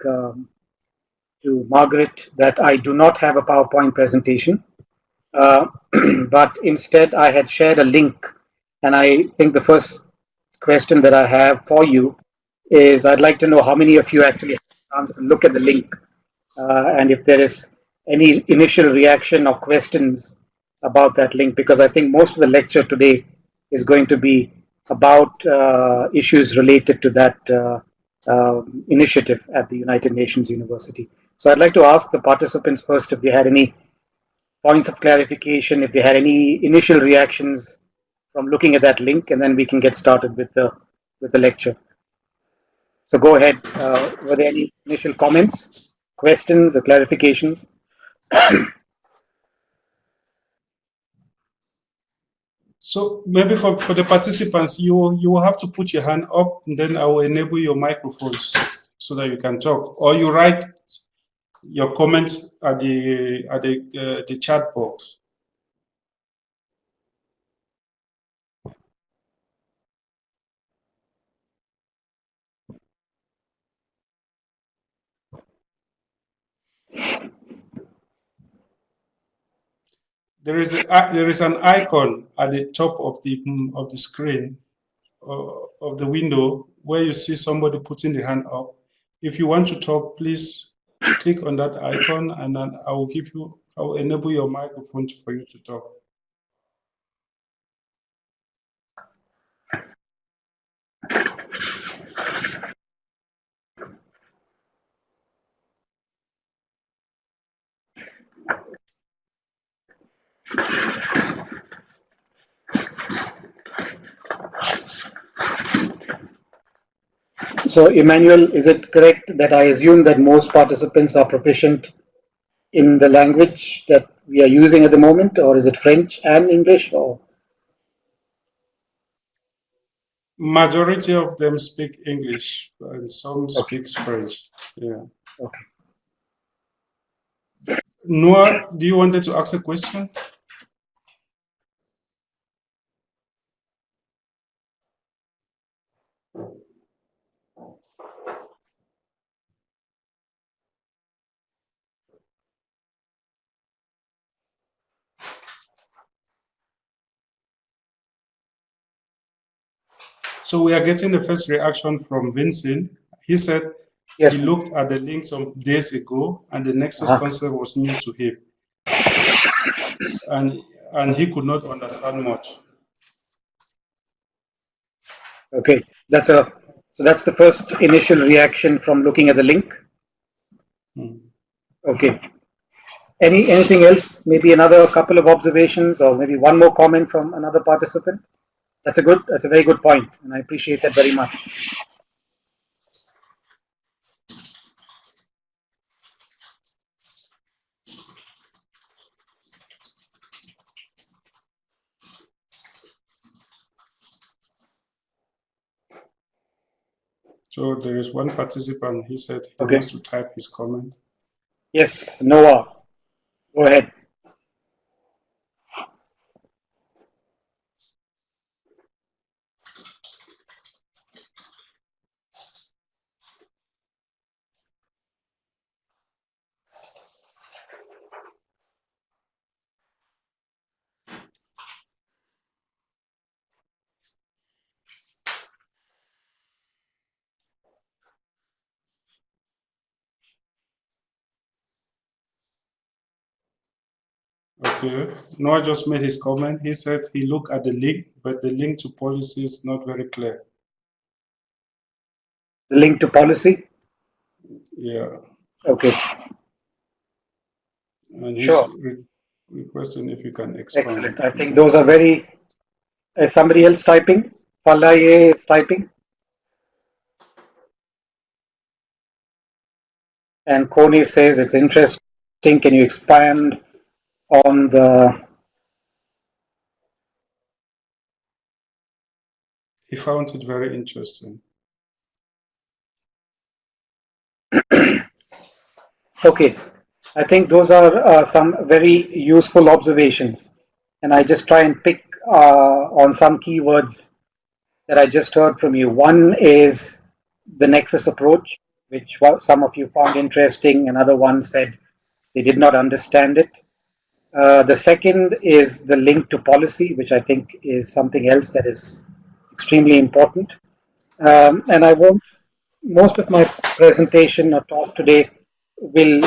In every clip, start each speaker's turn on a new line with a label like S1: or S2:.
S1: to Margaret that I do not have a PowerPoint presentation, but instead I had shared a link. And I think the first question that I have for you is I'd like to know how many of you actually had a chance to look at the link, and if there is any initial reaction or questions about that link, because I think most of the lecture today is going to be about issues related to that initiative at the United Nations University. So I'd like to ask the participants first if they had any points of clarification, if they had any initial reactions from looking at that link, and then we can get started with the lecture. So go ahead. Were there any initial comments, questions, or clarifications?
S2: So maybe for the participants, you will have to put your hand up, and then I will enable your microphones so that you can talk, or you write your comments at the chat box. There is an icon at the top of the screen of the window where you see somebody putting the hand up. If you want to talk, please click on that icon, and then I will enable your microphone for you to talk.
S1: So, Emmanuel, is it correct that I assume that most participants are proficient in the language that we are using at the moment, or is it French and English? Or
S2: majority of them speak English, and some speaks French. Yeah.
S1: Okay.
S2: Noah, do you want to ask a question? So we are getting the first reaction from Vincent. He said he looked at the link some days ago, and the Nexus concept was new to him, and he could not understand much.
S1: Okay, so that's the first initial reaction from looking at the link. Okay. Anything else? Maybe another couple of observations, or maybe one more comment from another participant. That's a very good point, and I appreciate that very much.
S2: So there is one participant. He said he wants to type his comment.
S1: Yes, Noah, go ahead.
S2: Okay, Noah just made his comment. He said he looked at the link, but the link to policy is not very clear.
S1: The link to policy?
S2: Yeah.
S1: Okay.
S2: And he's requesting if you can expand.
S1: Excellent. I think those are very. Is somebody else typing? Falaye is typing. And Kone says it's interesting. Can you expand on the?
S2: He found it very interesting.
S1: Okay, I think those are some very useful observations, and I just try and pick on some keywords that I just heard from you. One is the Nexus approach. which some of you found interesting, and other ones said they did not understand it. The second is the link to policy, which I think is something else that is extremely important. And I won't, most of my presentation or talk today will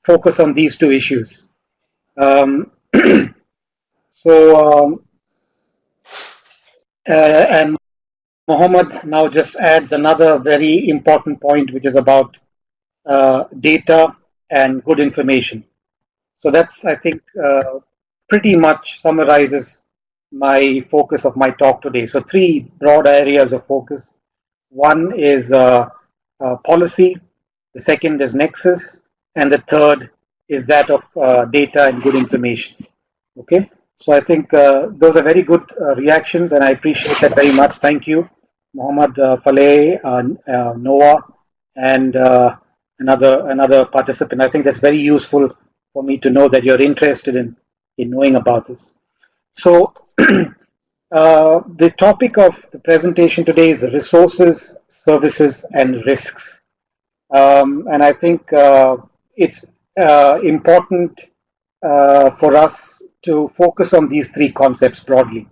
S1: focus on these two issues. Um, so, and Mohammed now just adds another very important point, which is about data and good information. So that's, I think, pretty much summarizes my focus of my talk today. So three broad areas of focus. One is policy, the second is Nexus, and the third is that of data and good information. Okay, so I think those are very good reactions, and I appreciate that very much. Thank you, Mohammed Faleh, Noah, and another participant. I think that's very useful for me to know that you're interested in knowing about this. So the topic of the presentation today is resources, services, and risks. And I think it's important for us to focus on these three concepts broadly.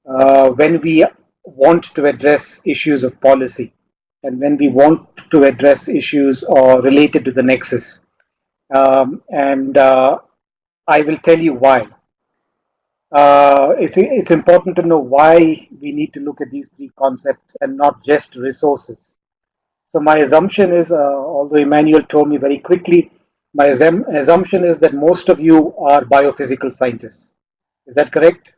S1: When we want to address issues of policy, and when we want to address issues related to the nexus. And I will tell you why. It's important to know why we need to look at these three concepts and not just resources. So my assumption is, although Emmanuel told me very quickly, my assumption is that most of you are biophysical scientists. Is that correct?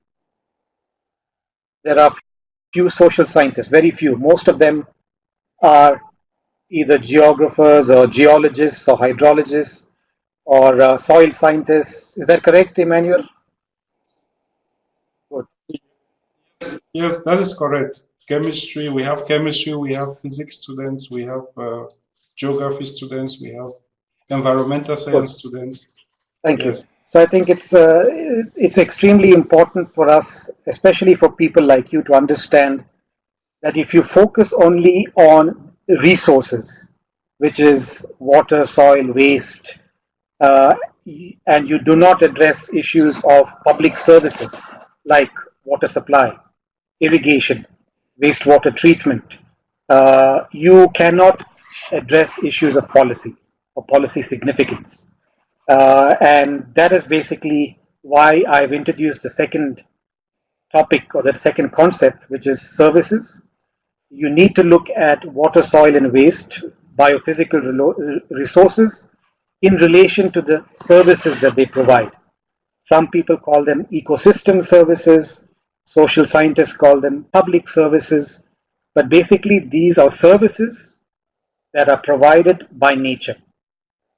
S1: There are few social scientists, very few. Most of them are either geographers or geologists or hydrologists or soil scientists. Is that correct, Emmanuel? Good.
S2: Yes, that is correct. Chemistry, we have physics students, we have geography students, we have environmental science students.
S1: Thank you. So I think it's extremely important for us, especially for people like you, to understand that if you focus only on resources, which is water, soil, waste, and you do not address issues of public services like water supply, irrigation, wastewater treatment, you cannot address issues of policy or policy significance. And that is basically why I've introduced the second topic or the second concept, which is services. You need to look at water, soil, and waste, biophysical resources, in relation to the services that they provide. Some people call them ecosystem services, social scientists call them public services, but basically these are services that are provided by nature.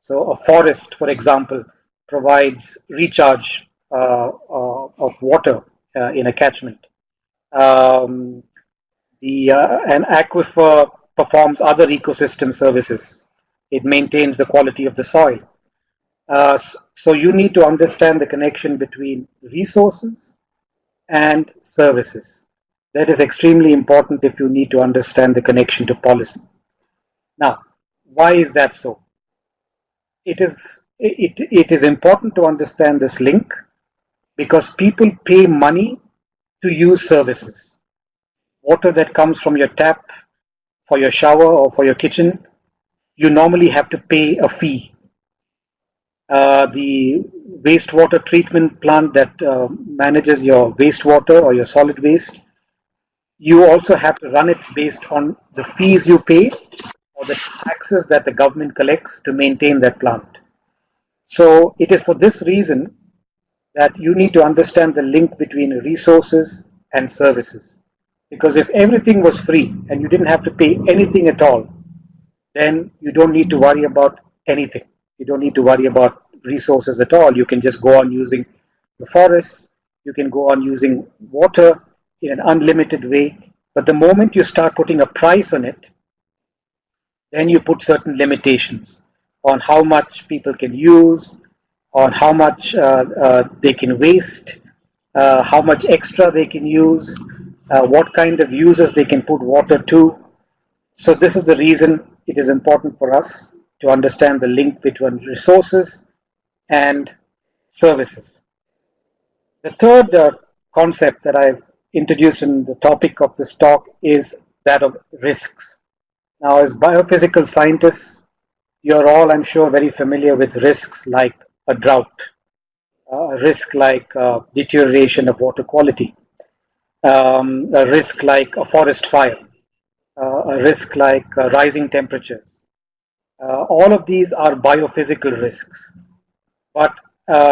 S1: So a forest, for example, provides recharge of water in a catchment. An aquifer performs other ecosystem services. It maintains the quality of the soil. So you need to understand the connection between resources and services. That is extremely important if you need to understand the connection to policy. Now, why is that so? It is important to understand this link because people pay money to use services. Water that comes from your tap for your shower or for your kitchen, you normally have to pay a fee. The wastewater treatment plant that manages your wastewater or your solid waste, you also have to run it based on the fees you pay or the taxes that the government collects to maintain that plant. So it is for this reason that you need to understand the link between resources and services. Because if everything was free and you didn't have to pay anything at all, then you don't need to worry about anything. You don't need to worry about resources at all. You can just go on using the forests, you can go on using water in an unlimited way. But the moment you start putting a price on it, then you put certain limitations on how much people can use, on how much they can waste, how much extra they can use, what kind of uses they can put water to. So this is the reason it is important for us to understand the link between resources and services. The third concept that I've introduced in the topic of this talk is that of risks. Now, as biophysical scientists, you're all, I'm sure, very familiar with risks like a drought, a risk like deterioration of water quality, a risk like a forest fire, a risk like rising temperatures. All of these are biophysical risks. But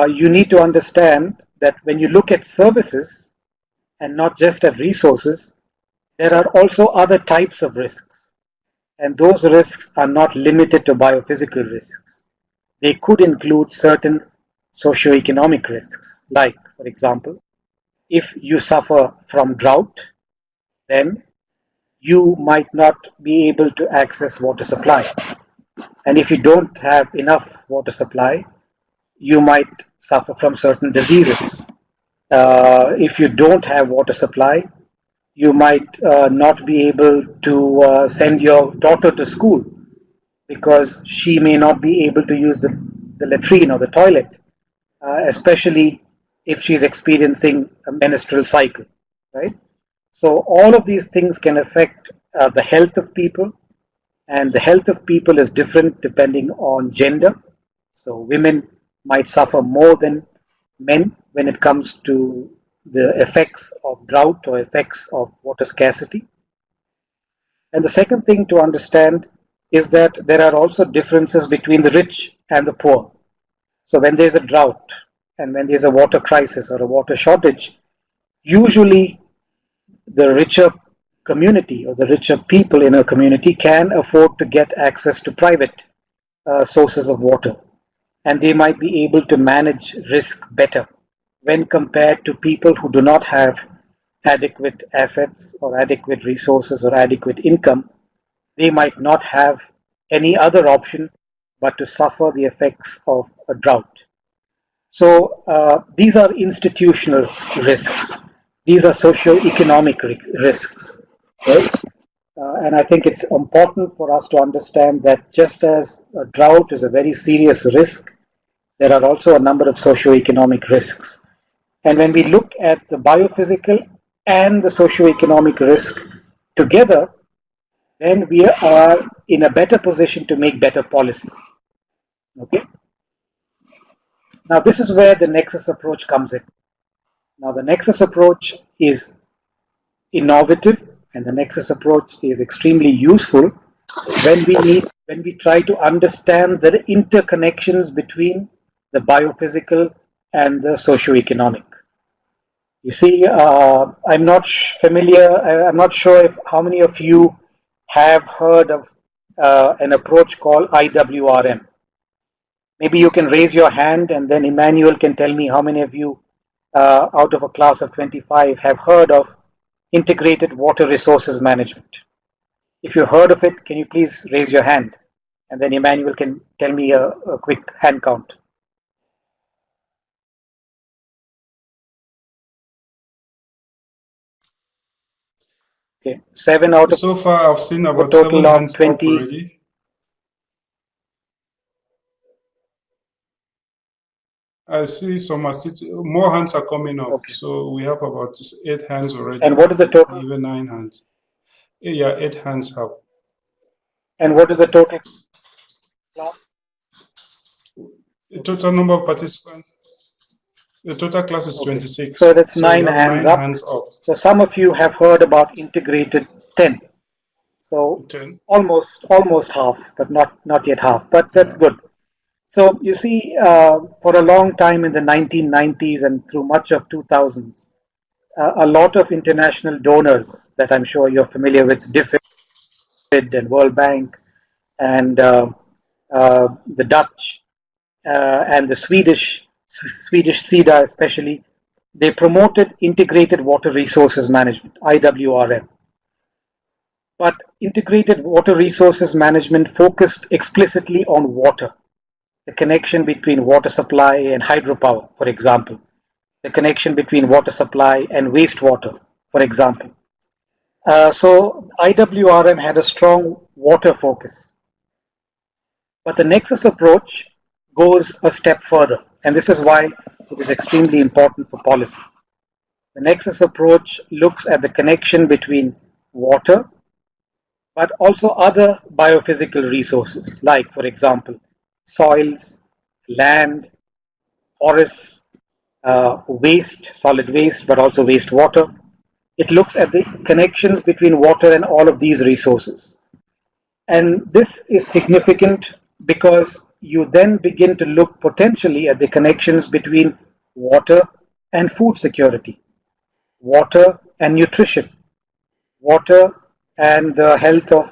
S1: you need to understand that when you look at services and not just at resources, there are also other types of risks. And those risks are not limited to biophysical risks. They could include certain socioeconomic risks, like, for example, if you suffer from drought, then you might not be able to access water supply. And if you don't have enough water supply, you might suffer from certain diseases. If you don't have water supply, you might not be able to send your daughter to school because she may not be able to use the latrine or the toilet, especially if she's experiencing a menstrual cycle, right? So all of these things can affect the health of people, and the health of people is different depending on gender. So women might suffer more than men when it comes to the effects of drought or effects of water scarcity. And the second thing to understand is that there are also differences between the rich and the poor. So when there's a drought and when there's a water crisis or a water shortage, usually the richer community or the richer people in a community can afford to get access to private sources of water, and they might be able to manage risk better when compared to people who do not have adequate assets or adequate resources or adequate income. They might not have any other option but to suffer the effects of a drought. So these are institutional risks. These are socio-economic risks, right? And I think it's important for us to understand that just as a drought is a very serious risk, there are also a number of socio-economic risks. And when we look at the biophysical and the socio-economic risk together, then we are in a better position to make better policy. Okay. Now this is where the Nexus approach comes in. Now the Nexus approach is innovative, and the Nexus approach is extremely useful when we try to understand the interconnections between the biophysical and the socio-economic. You see, I'm not familiar. I'm not sure if how many of you have heard of an approach called IWRM. Maybe you can raise your hand, and then Emmanuel can tell me how many of you, out of a class of 25, have heard of integrated water resources management. If you heard of it, can you please raise your hand, and then Emmanuel can tell me a quick hand count. Okay, 7 out of
S2: so far I've seen
S1: a
S2: about
S1: total
S2: 7
S1: of
S2: hands up
S1: 20.
S2: already. I see more hands are coming up.
S1: Okay.
S2: So we have about 8 hands already.
S1: And what is the total?
S2: Even 9 hands. Yeah, 8 hands have.
S1: And what is the total class?
S2: The total number of participants. The total class is 26.
S1: So that's 9 hands up. So some of you have heard about integrated 10. So
S2: 10.
S1: almost half, but not yet half. But that's good. So you see, for a long time in the 1990s and through much of 2000s, a lot of international donors that I'm sure you're familiar with, DFID and World Bank, and the Dutch and the Swedish SIDA especially, they promoted integrated water resources management, IWRM. But integrated water resources management focused explicitly on water, the connection between water supply and hydropower, for example, the connection between water supply and wastewater, for example. So IWRM had a strong water focus. But the Nexus approach goes a step further, and this is why it is extremely important for policy. The Nexus approach looks at the connection between water, but also other biophysical resources, like, for example, soils, land, forests, waste, solid waste, but also wastewater. It looks at the connections between water and all of these resources. And this is significant because you then begin to look potentially at the connections between water and food security, water and nutrition, water and the health of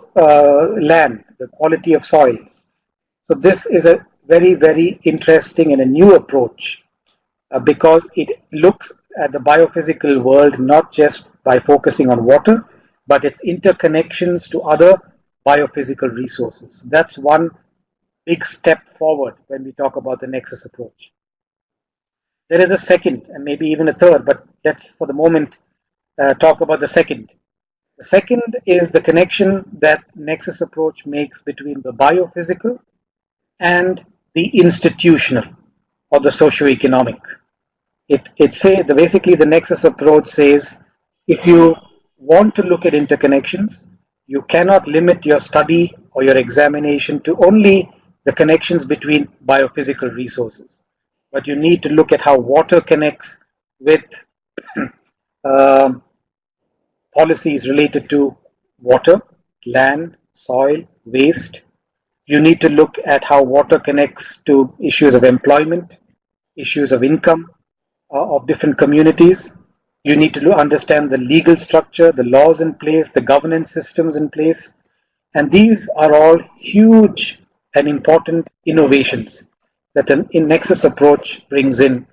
S1: land, the quality of soils. So this is a very, very interesting and a new approach because it looks at the biophysical world not just by focusing on water, but its interconnections to other biophysical resources. That's one big step forward when we talk about the Nexus approach. There is a second and maybe even a third, but let's for the moment talk about the second. The second is the connection that Nexus approach makes between the biophysical and the institutional or the socio-economic. Basically the Nexus approach says if you want to look at interconnections, you cannot limit your study or your examination to only the connections between biophysical resources, but you need to look at how water connects with um policies related to water, land, soil, waste. You need to look at how water connects to issues of employment, issues of income of different communities. You need to understand the legal structure, the laws in place, the governance systems in place. And these are all huge and important innovations that an Nexus approach brings in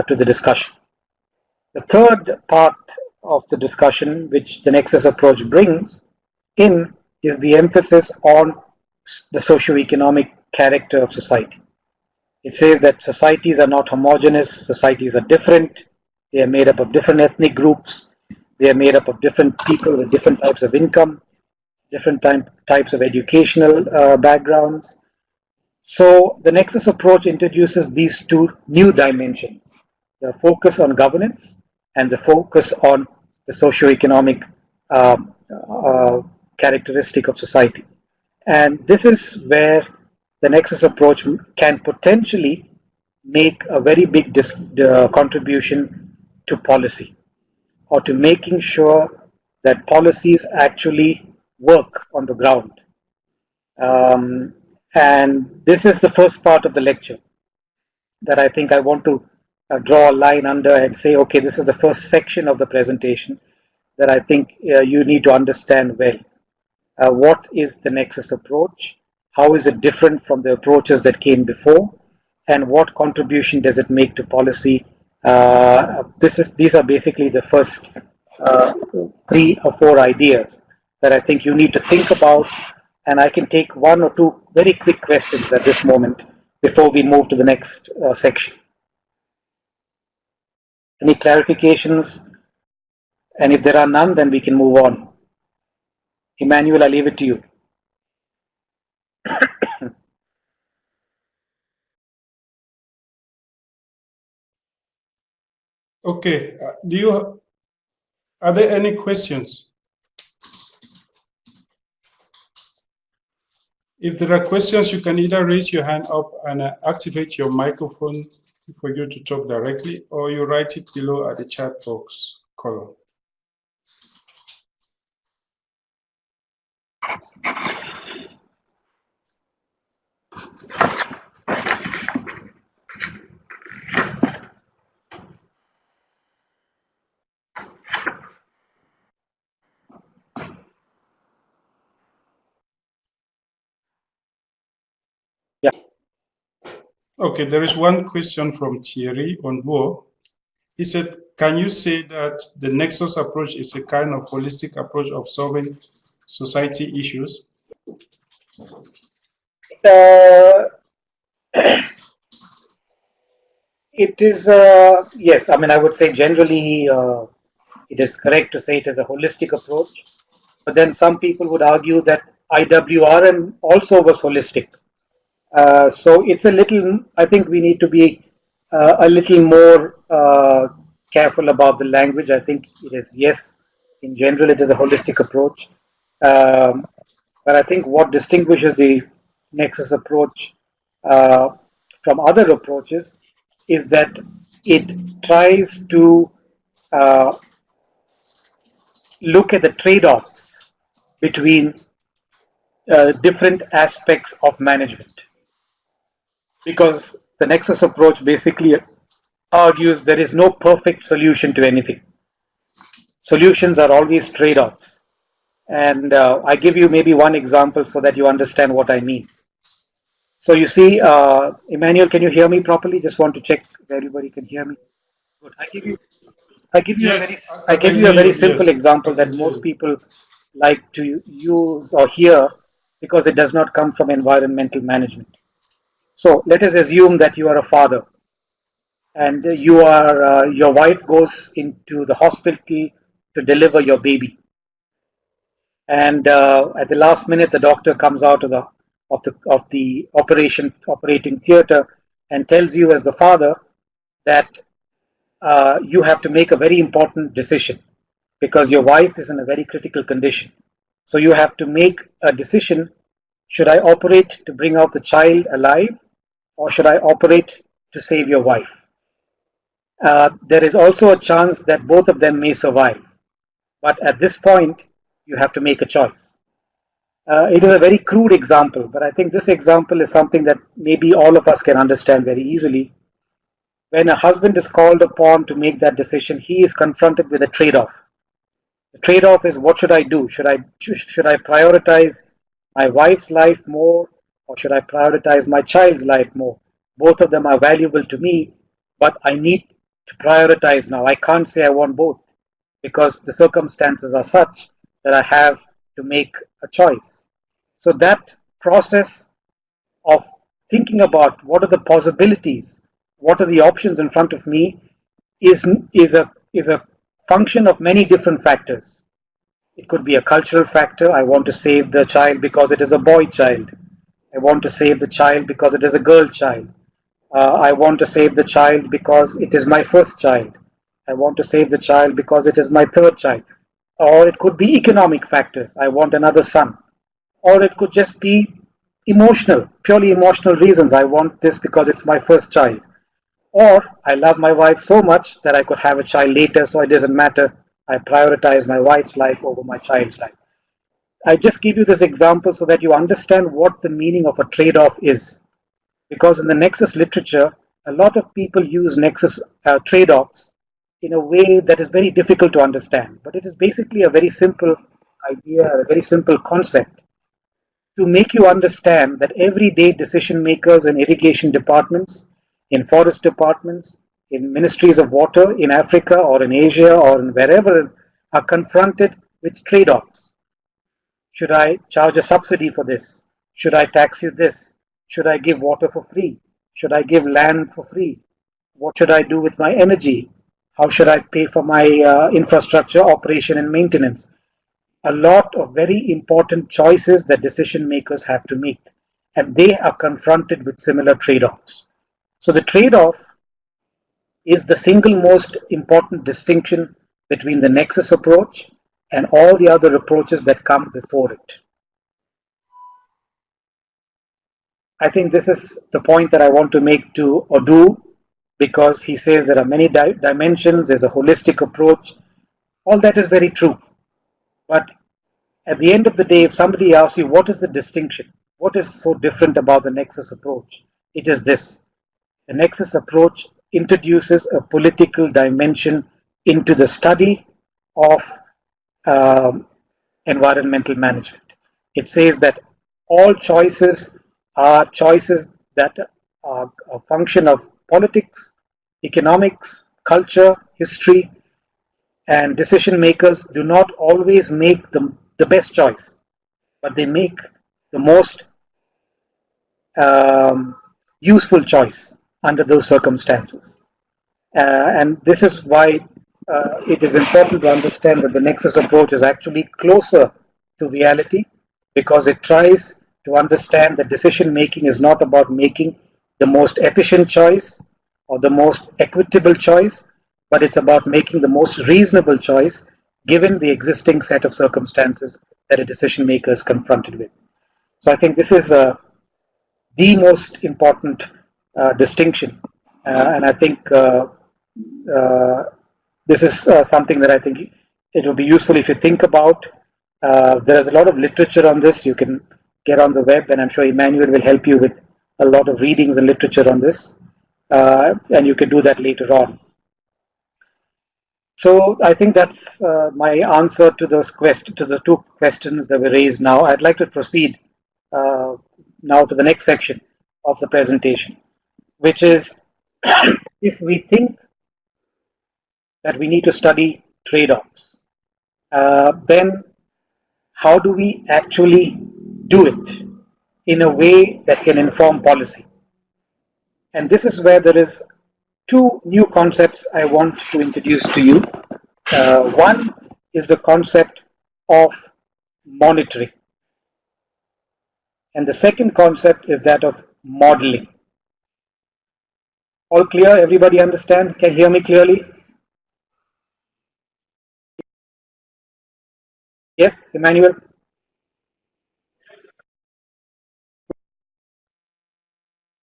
S1: to the discussion. The third part of the discussion, which the Nexus approach brings in, is the emphasis on the socio-economic character of society. It says that societies are not homogeneous, societies are different, they are made up of different ethnic groups, they are made up of different people with different types of income, different types of educational backgrounds. So the Nexus approach introduces these two new dimensions, the focus on governance and the focus on the socio-economic characteristic of society. And this is where the Nexus approach can potentially make a very big contribution to policy, or to making sure that policies actually work on the ground. And this is the first part of the lecture that I think I want to draw a line under and say, okay, this is the first section of the presentation that I think you need to understand well. What is the Nexus approach? How is it different from the approaches that came before? And what contribution does it make to policy? These are basically the first 3 or 4 ideas that I think you need to think about. And I can take 1 or 2 very quick questions at this moment before we move to the next section. Any clarifications? And if there are none, then we can move on. Emmanuel, I leave it to you.
S2: Okay, are there any questions? If there are questions, you can either raise your hand up and activate your microphone for you to talk directly, or you write it below at the chat box column.
S1: Yeah.
S2: Okay, there is one question from Thierry Onbo. He said, can you say that the Nexus approach is a kind of holistic approach of solving society issues?
S1: It is, yes, I mean, I would say generally it is correct to say it is a holistic approach. But then some people would argue that IWRM also was holistic. So it's a little, I think we need to be a little more careful about the language. I think it is, yes, in general, it is a holistic approach. Um, but I think what distinguishes the Nexus approach uh, from other approaches is that it tries to uh, look at the trade offs between different aspects of management, because the Nexus approach basically argues there is no perfect solution to anything. Solutions are always trade offs. And I give you maybe one example so that you understand what I mean. So you see, Emmanuel, can you hear me properly? Just want to check if everybody can hear me. Good. I give you a very,
S2: Yes, I
S1: I give
S2: can
S1: you a
S2: hear
S1: very
S2: you.
S1: simple
S2: Yes, I
S1: example
S2: can
S1: that
S2: hear
S1: most
S2: you.
S1: people like to use or hear because it does not come from environmental management. So let us assume that you are a father and your wife goes into the hospital to deliver your baby, and at the last minute the doctor comes out of the operating theater and tells you as the father that you have to make a very important decision because your wife is in a very critical condition. So you have to make a decision: should I operate to bring out the child alive, or should I operate to save your wife? There is also a chance that both of them may survive. But at this point, you have to make a choice. It is a very crude example, but I think this example is something that maybe all of us can understand very easily. When a husband is called upon to make that decision, he is confronted with a trade off. The trade off is, what should I do? Should I prioritize my wife's life more, or should I prioritize my child's life more? Both of them are valuable to me, but I need to prioritize now. I can't say I want both because the circumstances are such that I have to make a choice. So that process of thinking about what are the possibilities, what are the options in front of me, is is a function of many different factors. It could be a cultural factor. I want to save the child because it is a boy child. I want to save the child because it is a girl child. I want to save the child because it is my first child. I want to save the child because it is my third child. Or it could be economic factors. I want another son. Or it could just be emotional, purely emotional reasons. I want this because it's my first child. Or I love my wife so much that I could have a child later, so it doesn't matter. I prioritize my wife's life over my child's life. I just give you this example so that you understand what the meaning of a trade off is. Because in the Nexus literature, a lot of people use Nexus trade offs in a way that is very difficult to understand. But it is basically a very simple idea, a very simple concept to make you understand that everyday decision makers in irrigation departments, in forest departments, in ministries of water in Africa or in Asia or in wherever are confronted with trade offs. Should I charge a subsidy for this? Should I tax you this? Should I give water for free? Should I give land for free? What should I do with my energy? How should I pay for my infrastructure operation and maintenance? A lot of very important choices that decision makers have to make, and they are confronted with similar trade offs. So, the trade off is the single most important distinction between the Nexus approach and all the other approaches that come before it. I think this is the point that I want to make to Odu, because he says there are many dimensions, there's a holistic approach. All that is very true. But at the end of the day, if somebody asks you what is the distinction, what is so different about the Nexus approach, it is this: the Nexus approach introduces a political dimension into the study of um, environmental management. It says that all choices are choices that are a function of politics, economics, culture, history, and decision makers do not always make the best choice, but they make the most um, useful choice under those circumstances. And this is why it is important to understand that the Nexus approach is actually closer to reality, because it tries to understand that decision making is not about making the most efficient choice or the most equitable choice, but it's about making the most reasonable choice given the existing set of circumstances that a decision maker is confronted with. So I think this is the most important distinction, and I think uh, this is something that I think it will be useful if you think about. There is a lot of literature on this. You can get on the web, and I'm sure Emmanuel will help you with a lot of readings and literature on this, and you can do that later on. So I think that's my answer to those to the two questions that were raised now. I'd like to proceed uh, now to the next section of the presentation, which is if we think that we need to study trade-offs, then how do we actually do it in a way that can inform policy? And this is where there is two new concepts I want to introduce to you. One is the concept of monitoring, and the second concept is that of modeling. All clear? Everybody understand? Can hear me clearly? Yes, Emmanuel?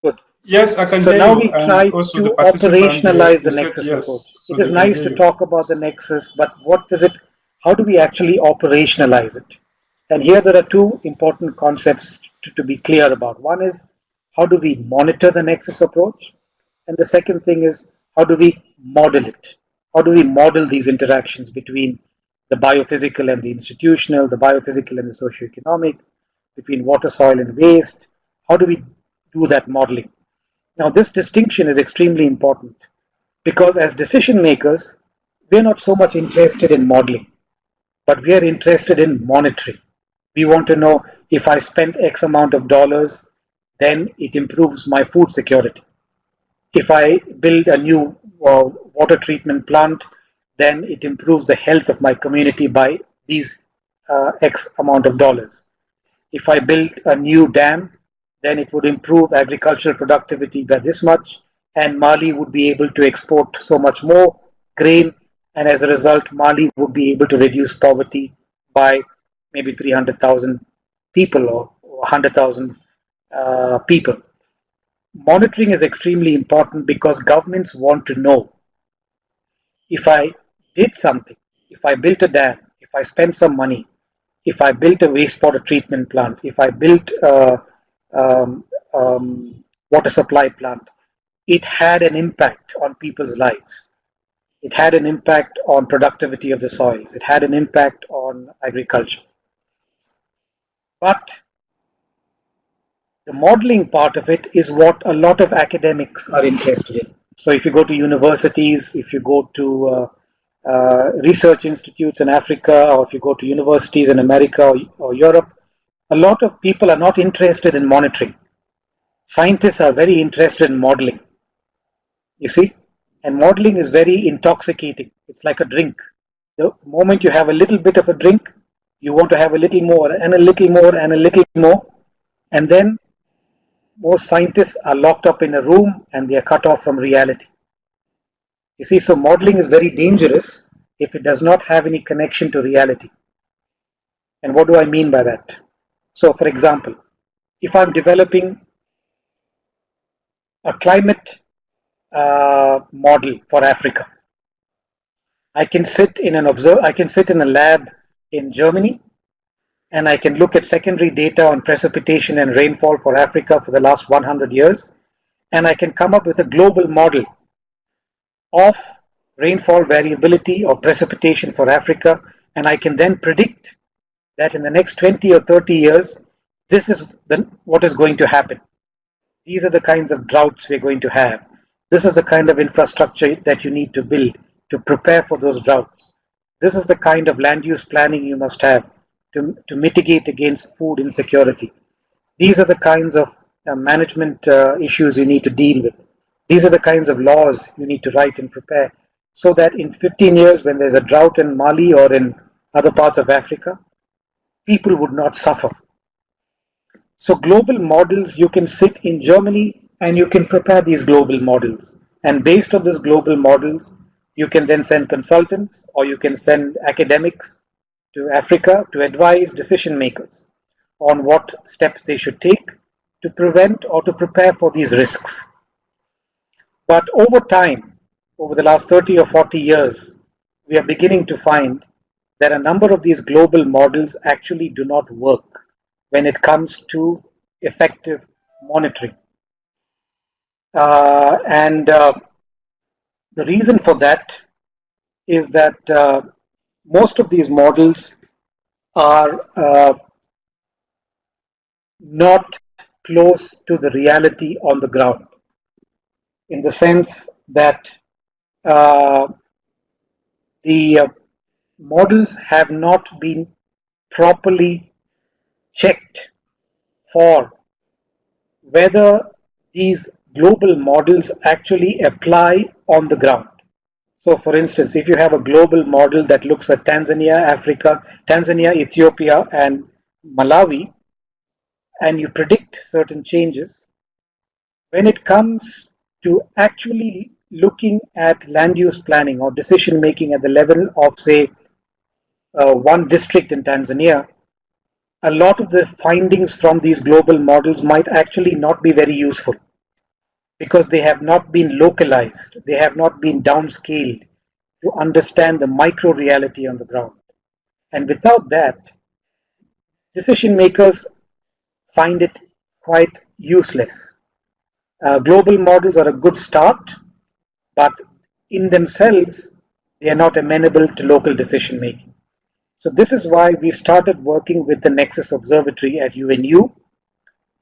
S1: Good.
S2: Yes, I can
S1: So
S2: hear
S1: now
S2: you,
S1: we
S2: and
S1: try
S2: also
S1: to
S2: the participant
S1: operationalize
S2: he
S1: the
S2: said
S1: Nexus approach.
S2: yes, so
S1: It
S2: they
S1: is
S2: can
S1: nice
S2: hear
S1: to
S2: you.
S1: talk about the Nexus, but what is it? How do we actually operationalize it? And here there are two important concepts to be clear about. One is how do we monitor the Nexus approach? And the second thing is how do we model it? How do we model these interactions between the biophysical and the institutional, the biophysical and the socioeconomic, between water, soil, and waste? How do we do that modeling? Now, this distinction is extremely important because as decision makers, we're not so much interested in modeling, but we are interested in monitoring. We want to know if I spend X amount of dollars, then it improves my food security. If I build a new water treatment plant, then it improves the health of my community by these X amount of dollars. If I build a new dam, then it would improve agricultural productivity by this much, and Mali would be able to export so much more grain, and as a result, Mali would be able to reduce poverty by maybe 300,000 people or 100,000 people. Monitoring is extremely important because governments want to know if I did something, if I built a dam, if I spent some money, if I built a wastewater treatment plant, if I built a um, water supply plant, it had an impact on people's lives. It had an impact on productivity of the soils. It had an impact on agriculture. But the modeling part of it is what a lot of academics are interested in. So if you go to universities, if you go to research institutes in Africa, or if you go to universities in America or Europe, a lot of people are not interested in monitoring. Scientists are very interested in modeling, you see, and modeling is very intoxicating. It's like a drink. The moment you have a little bit of a drink, you want to have a little more and a little more and a little more, and then most scientists are locked up in a room and they are cut off from reality. You see, so modeling is very dangerous if it does not have any connection to reality. And what do I mean by that? So, for example, if I'm developing a climate model for Africa, I can sit in a lab in Germany, and I can look at secondary data on precipitation and rainfall for Africa for the last 100 years, and I can come up with a global model of rainfall variability or precipitation for Africa, and I can then predict that in the next 20 or 30 years, this is what is going to happen. These are the kinds of droughts we're going to have. This is the kind of infrastructure that you need to build to prepare for those droughts. This is the kind of land use planning you must have to mitigate against food insecurity. These are the kinds of management issues you need to deal with. These are the kinds of laws you need to write and prepare so that in 15 years, when there's a drought in Mali or in other parts of Africa, people would not suffer. So global models, you can sit in Germany and you can prepare these global models. And based on these global models, you can then send consultants or you can send academics to Africa to advise decision makers on what steps they should take to prevent or to prepare for these risks. But over time, over the last 30 or 40 years, we are beginning to find that a number of these global models actually do not work when it comes to effective monitoring. And the reason for that is that most of these models are not close to the reality on the ground, in the sense that uh, the models have not been properly checked for whether these global models actually apply on the ground. So, for instance, if you have a global model that looks at Tanzania, Africa, Tanzania, Ethiopia, and Malawi, and you predict certain changes, when it comes to actually looking at land use planning or decision making at the level of, say, one district in Tanzania, a lot of the findings from these global models might actually not be very useful because they have not been localized, they have not been downscaled to understand the micro reality on the ground. And without that, decision makers find it quite useless. Global models are a good start, but in themselves, they are not amenable to local decision making. So, this is why we started working with the Nexus Observatory at UNU,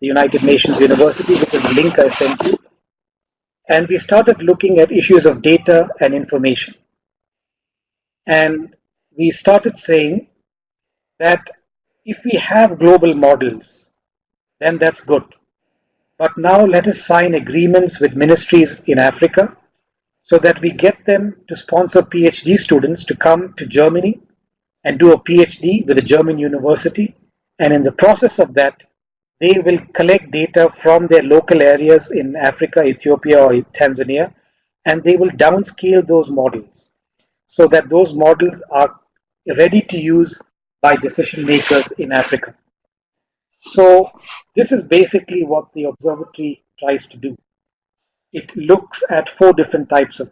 S1: the United Nations University, which is the link I sent you. And we started looking at issues of data and information. And we started saying that if we have global models, then that's good. But now let us sign agreements with ministries in Africa so that we get them to sponsor PhD students to come to Germany and do a PhD with a German university. And in the process of that, they will collect data from their local areas in Africa, Ethiopia, or Tanzania, and they will downscale those models so that those models are ready to use by decision makers in Africa. So, this is basically what the observatory tries to do. It looks at four different types of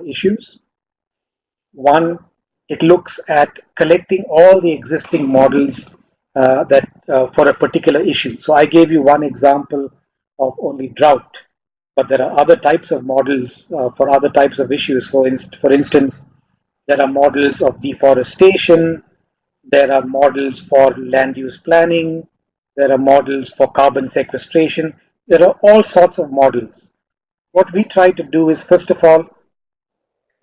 S1: issues. One, it looks at collecting all the existing models that for a particular issue. So I gave you one example of only drought, but there are other types of models for other types of issues. For instance, there are models of deforestation, there are models for land use planning, there are models for carbon sequestration, there are all sorts of models. What we try to do is, first of all,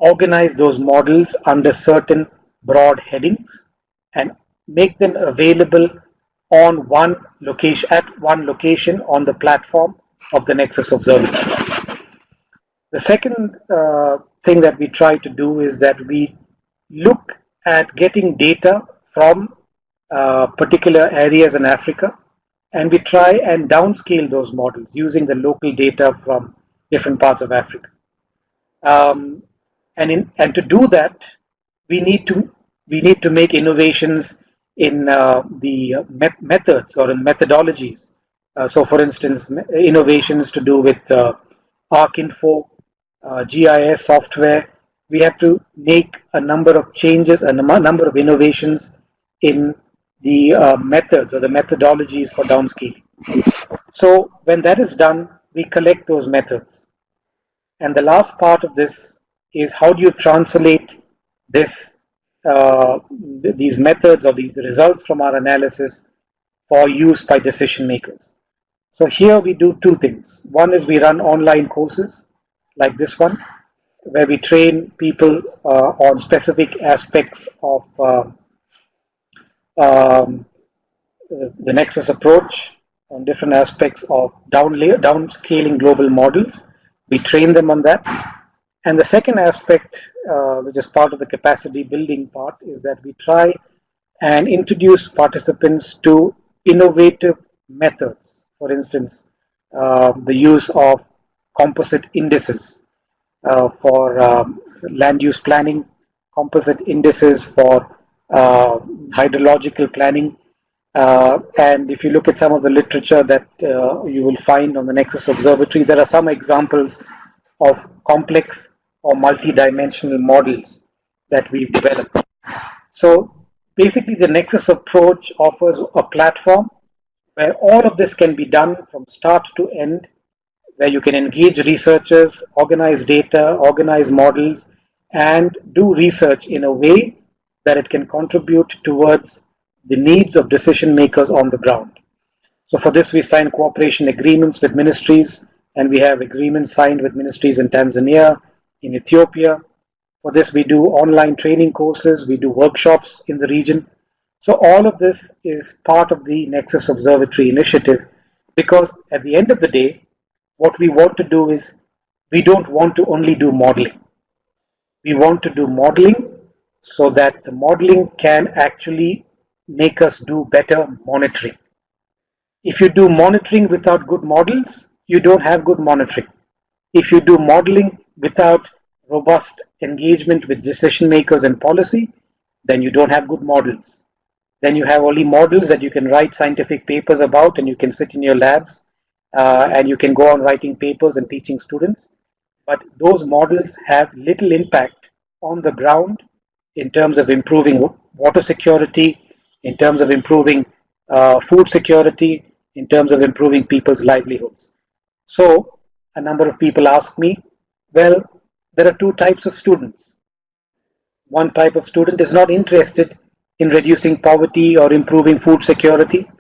S1: organize those models under certain broad headings and make them available on one location at one location on the platform of the Nexus Observatory. The second thing that we try to do is that we look at getting data from particular areas in Africa, and we try and downscale those models using the local data from different parts of Africa. Um, and to do that, we need to we need to make innovations in the methods or in methodologies. So, for instance, innovations to do with ArcInfo, GIS software. We have to make a number of changes and a number of innovations in the methods or the methodologies for downscaling. So, when that is done, we collect those methods. And the last part of this is how do you translate this, these methods or these results from our analysis for use by decision makers. So here we do two things. One is we run online courses like this one, where we train people on specific aspects of um, the Nexus approach, on different aspects of downscaling global models. We train them on that. And the second aspect, which is part of the capacity building part, is that we try and introduce participants to innovative methods. For instance, the use of composite indices for land use planning, composite indices for hydrological planning. And if you look at some of the literature that you will find on the Nexus Observatory, there are some examples of complex or multi-dimensional models that we've developed. So basically, the Nexus approach offers a platform where all of this can be done from start to end, where you can engage researchers, organize data, organize models, and do research in a way that it can contribute towards the needs of decision makers on the ground. So for this, we sign cooperation agreements with ministries, and we have agreements signed with ministries in Tanzania, in Ethiopia. For this, we do online training courses, we do workshops in the region. So all of this is part of the Nexus Observatory initiative because at the end of the day, what we want to do is we don't want to only do modeling. We want to do modeling so that the modeling can actually make us do better monitoring. If you do monitoring without good models, you don't have good monitoring. If you do modeling without robust engagement with decision makers and policy, then you don't have good models. Then you have only models that you can write scientific papers about and you can sit in your labs and you can go on writing papers and teaching students. But those models have little impact on the ground in terms of improving water security, in terms of improving food security, in terms of improving people's livelihoods. So, a number of people ask me, well, there are two types of students. One type of student is not interested in reducing poverty or improving food security.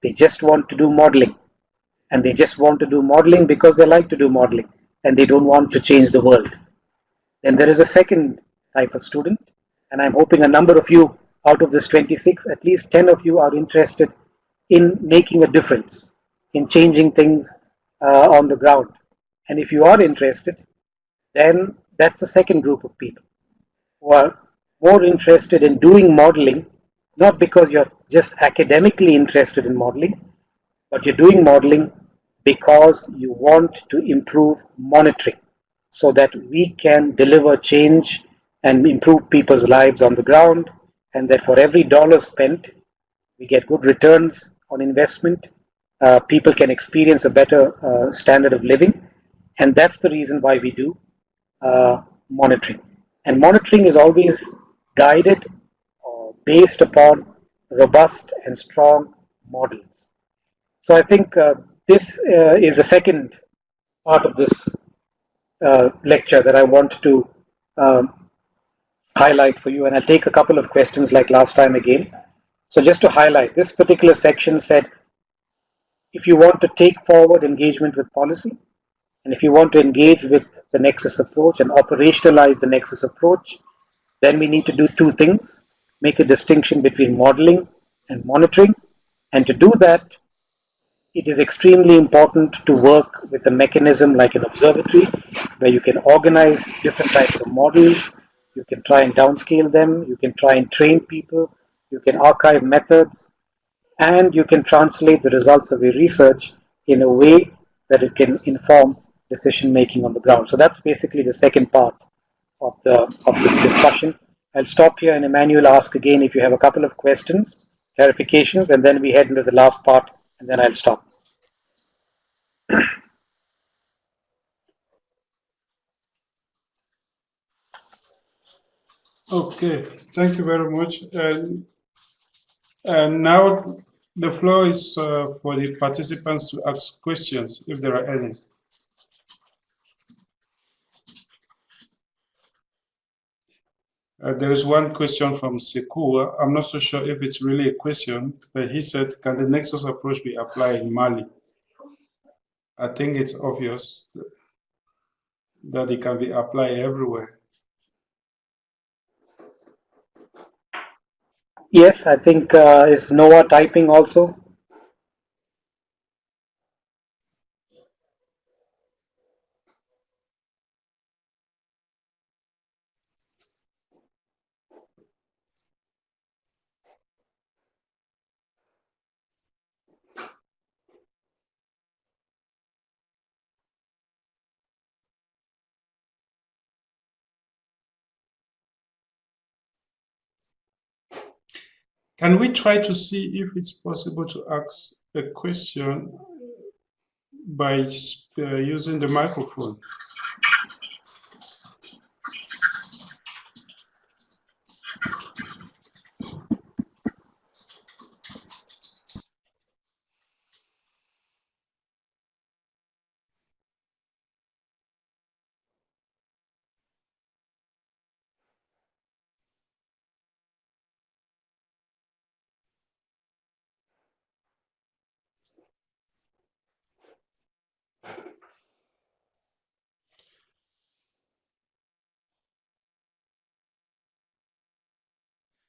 S1: They just want to do modeling. And they just want to do modeling because they like to do modeling and they don't want to change the world. Then there is a second type of student, and I'm hoping a number of you out of this 26, at least 10 of you are interested in making a difference, in changing things on the ground. And if you are interested, then that's the second group of people who are more interested in doing modeling, not because you're just academically interested in modeling, but you're doing modeling because you want to improve monitoring so that we can deliver change and improve people's lives on the ground, and that for every dollar spent, we get good returns on investment. People can experience a better standard of living, and that's the reason why we do monitoring. And monitoring is always guided or based upon robust and strong models. So I think this is the second part of this lecture that I want to um, highlight for you, and I'll take a couple of questions like last time again. So just to highlight, this particular section said, if you want to take forward engagement with policy, and if you want to engage with the Nexus approach and operationalize the Nexus approach, then we need to do two things: make a distinction between modeling and monitoring. And to do that, it is extremely important to work with a mechanism like an observatory where you can organize different types of models, you can try and downscale them, you can try and train people, you can archive methods, and you can translate the results of your research in a way that it can inform decision making on the ground. So that's basically the second part of this discussion. I'll stop here and Emmanuel ask again if you have a couple of questions, clarifications, and then we head into the last part and then I'll stop.
S2: Okay, thank you very much. And now the floor is for the participants to ask questions, if there are any. There is one question from Sekua. I'm not so sure if it's really a question, but he said, can the Nexus approach be applied in Mali? I think it's obvious that it can be applied everywhere.
S1: Yes, I think is Noah typing also?
S2: Can we try to see if it's possible to ask a question by using the microphone?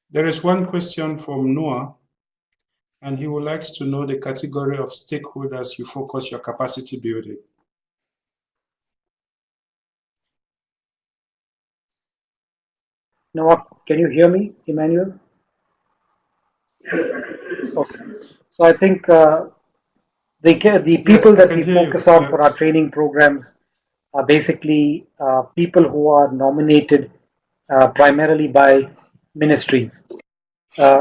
S2: There is one question from Noah, and he would like to know the category of stakeholders you focus your capacity building.
S1: Noah, can you hear me, Emmanuel? Okay. So I think the people
S2: Yes, I
S1: that
S2: can
S1: we
S2: hear
S1: focus
S2: you.
S1: on for our training programs are basically people who are nominated primarily by ministries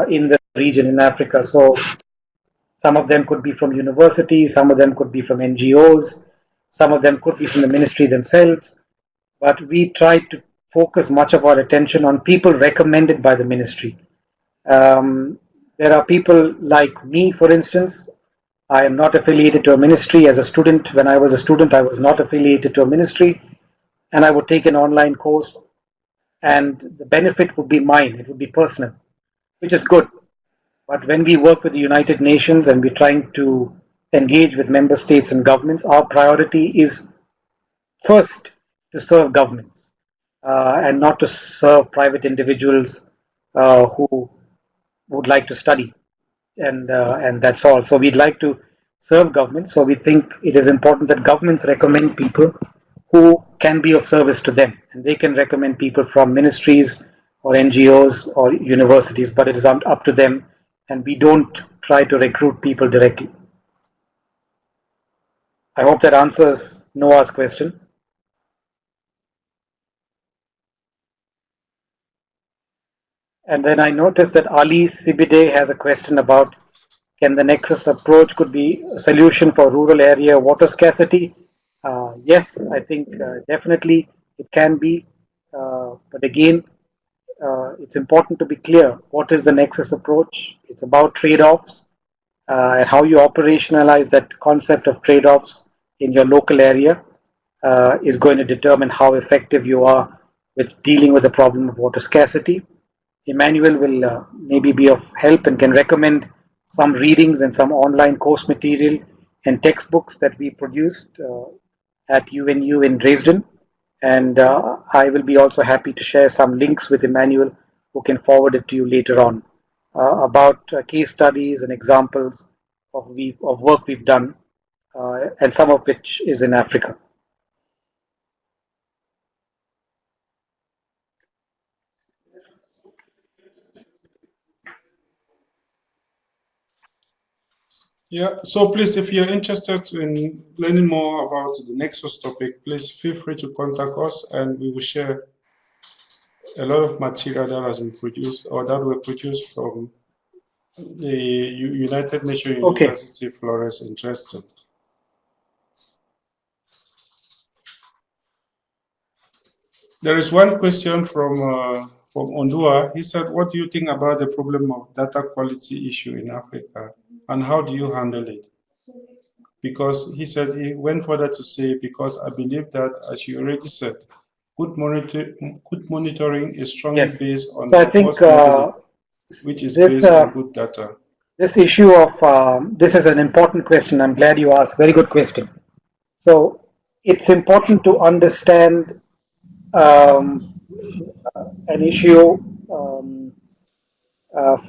S1: in the region in Africa. So some of them could be from universities, some of them could be from NGOs, some of them could be from the ministry themselves. But we try to focus much of our attention on people recommended by the ministry. Um, there are people like me, for instance. I am not affiliated to a ministry. As a student, when I was a student, I was not affiliated to a ministry, and I would take an online course, and the benefit would be mine. It would be personal, which is good. But when we work with the United Nations and we're trying to engage with member states and governments, our priority is first to serve governments and not to serve private individuals who would like to study, and that's all. So we'd like to serve government. So we think it is important that governments recommend people who can be of service to them, and they can recommend people from ministries or NGOs or universities. But it is up to them, and we don't try to recruit people directly. I hope that answers Noah's question. And then I noticed that Ali Sibide has a question about, can the Nexus approach could be a solution for rural area water scarcity? Yes, I think definitely it can be. But again, it's important to be clear. What is the Nexus approach? It's about trade-offs and how you operationalize that concept of trade-offs in your local area is going to determine how effective you are with dealing with the problem of water scarcity. Emmanuel will maybe be of help and can recommend some readings and some online course material and textbooks that we produced at UNU in Dresden. And I will be also happy to share some links with Emmanuel, who can forward it to you later on, about case studies and examples of work we've done, and some of which is in Africa.
S2: Yeah, so please, if you're interested in learning more about the Nexus topic, please feel free to contact us and we will share a lot of material that has been produced or that were produced from the United Nations
S1: Okay.
S2: University Florence in Dresden. There is one question from Ondua. He said, what do you think about the problem of data quality issue in Africa and how do you handle it? Because he said, he went further to say, because I believe that, as you already said, good monitoring is strongly based on
S1: So I think
S2: robust modeling, which is based on good data.
S1: This issue of this is an important question. I'm glad you asked. Very good question. So it's important to understand um, an issue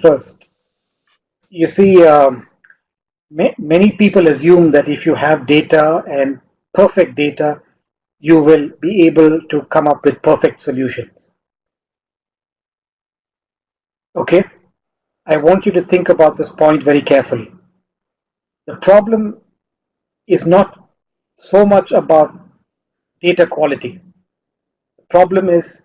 S1: first. You see, many people assume that if you have data and perfect data, you will be able to come up with perfect solutions. Okay? I want you to think about this point very carefully. The problem is not so much about data quality. The problem is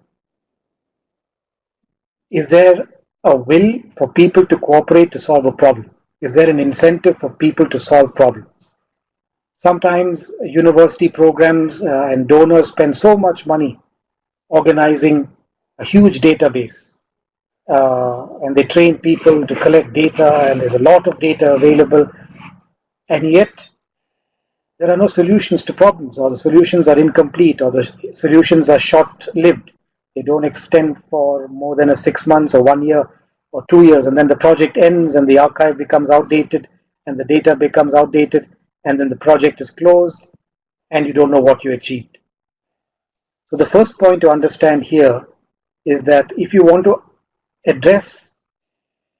S1: there a will for people to cooperate to solve a problem? Is there an incentive for people to solve problems? Sometimes university programs and donors spend so much money organizing a huge database, and they train people to collect data, and there's a lot of data available, and yet there are no solutions to problems, or the solutions are incomplete, or the solutions are short lived. They don't extend for more than 6 months or 1 year or 2 years, and then the project ends and the archive becomes outdated and the data becomes outdated, and then the project is closed and you don't know what you achieved. So, the first point to understand here is that if you want to address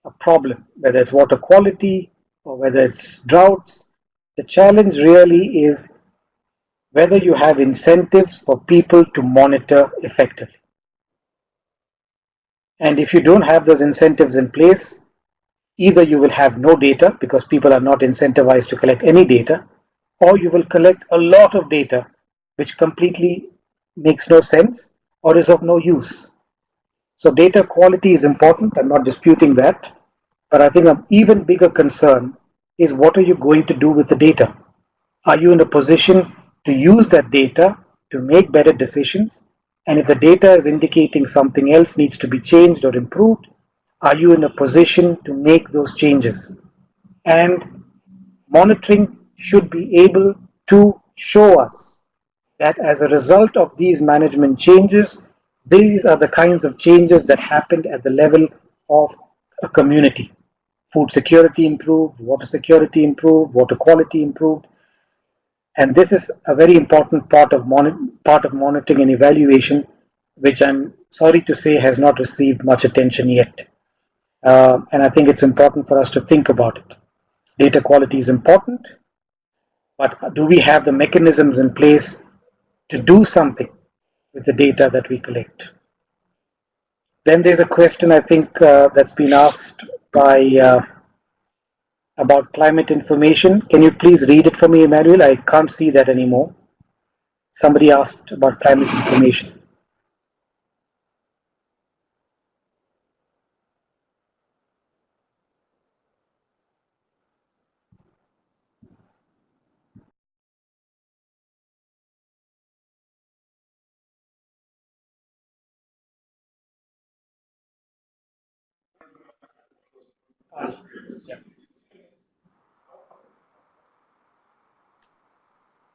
S1: a problem, whether it's water quality or whether it's droughts, the challenge really is whether you have incentives for people to monitor effectively. And if you don't have those incentives in place, either you will have no data because people are not incentivized to collect any data, or you will collect a lot of data which completely makes no sense or is of no use. So data quality is important, I'm not disputing that, but I think an even bigger concern is what are you going to do with the data? Are you in a position to use that data to make better decisions? And if the data is indicating something else needs to be changed or improved, are you in a position to make those changes? And monitoring should be able to show us that as a result of these management changes, these are the kinds of changes that happened at the level of a community. Food security improved, water security improved, water quality improved, and this is a very important part of monitoring and evaluation, which I'm sorry to say has not received much attention yet. And I think it's important for us to think about it. Data quality is important, but do we have the mechanisms in place to do something with the data that we collect? Then there's a question I think that's been asked by about climate information. Can you please read it for me, Emmanuel? I can't see that anymore. Somebody asked about climate information.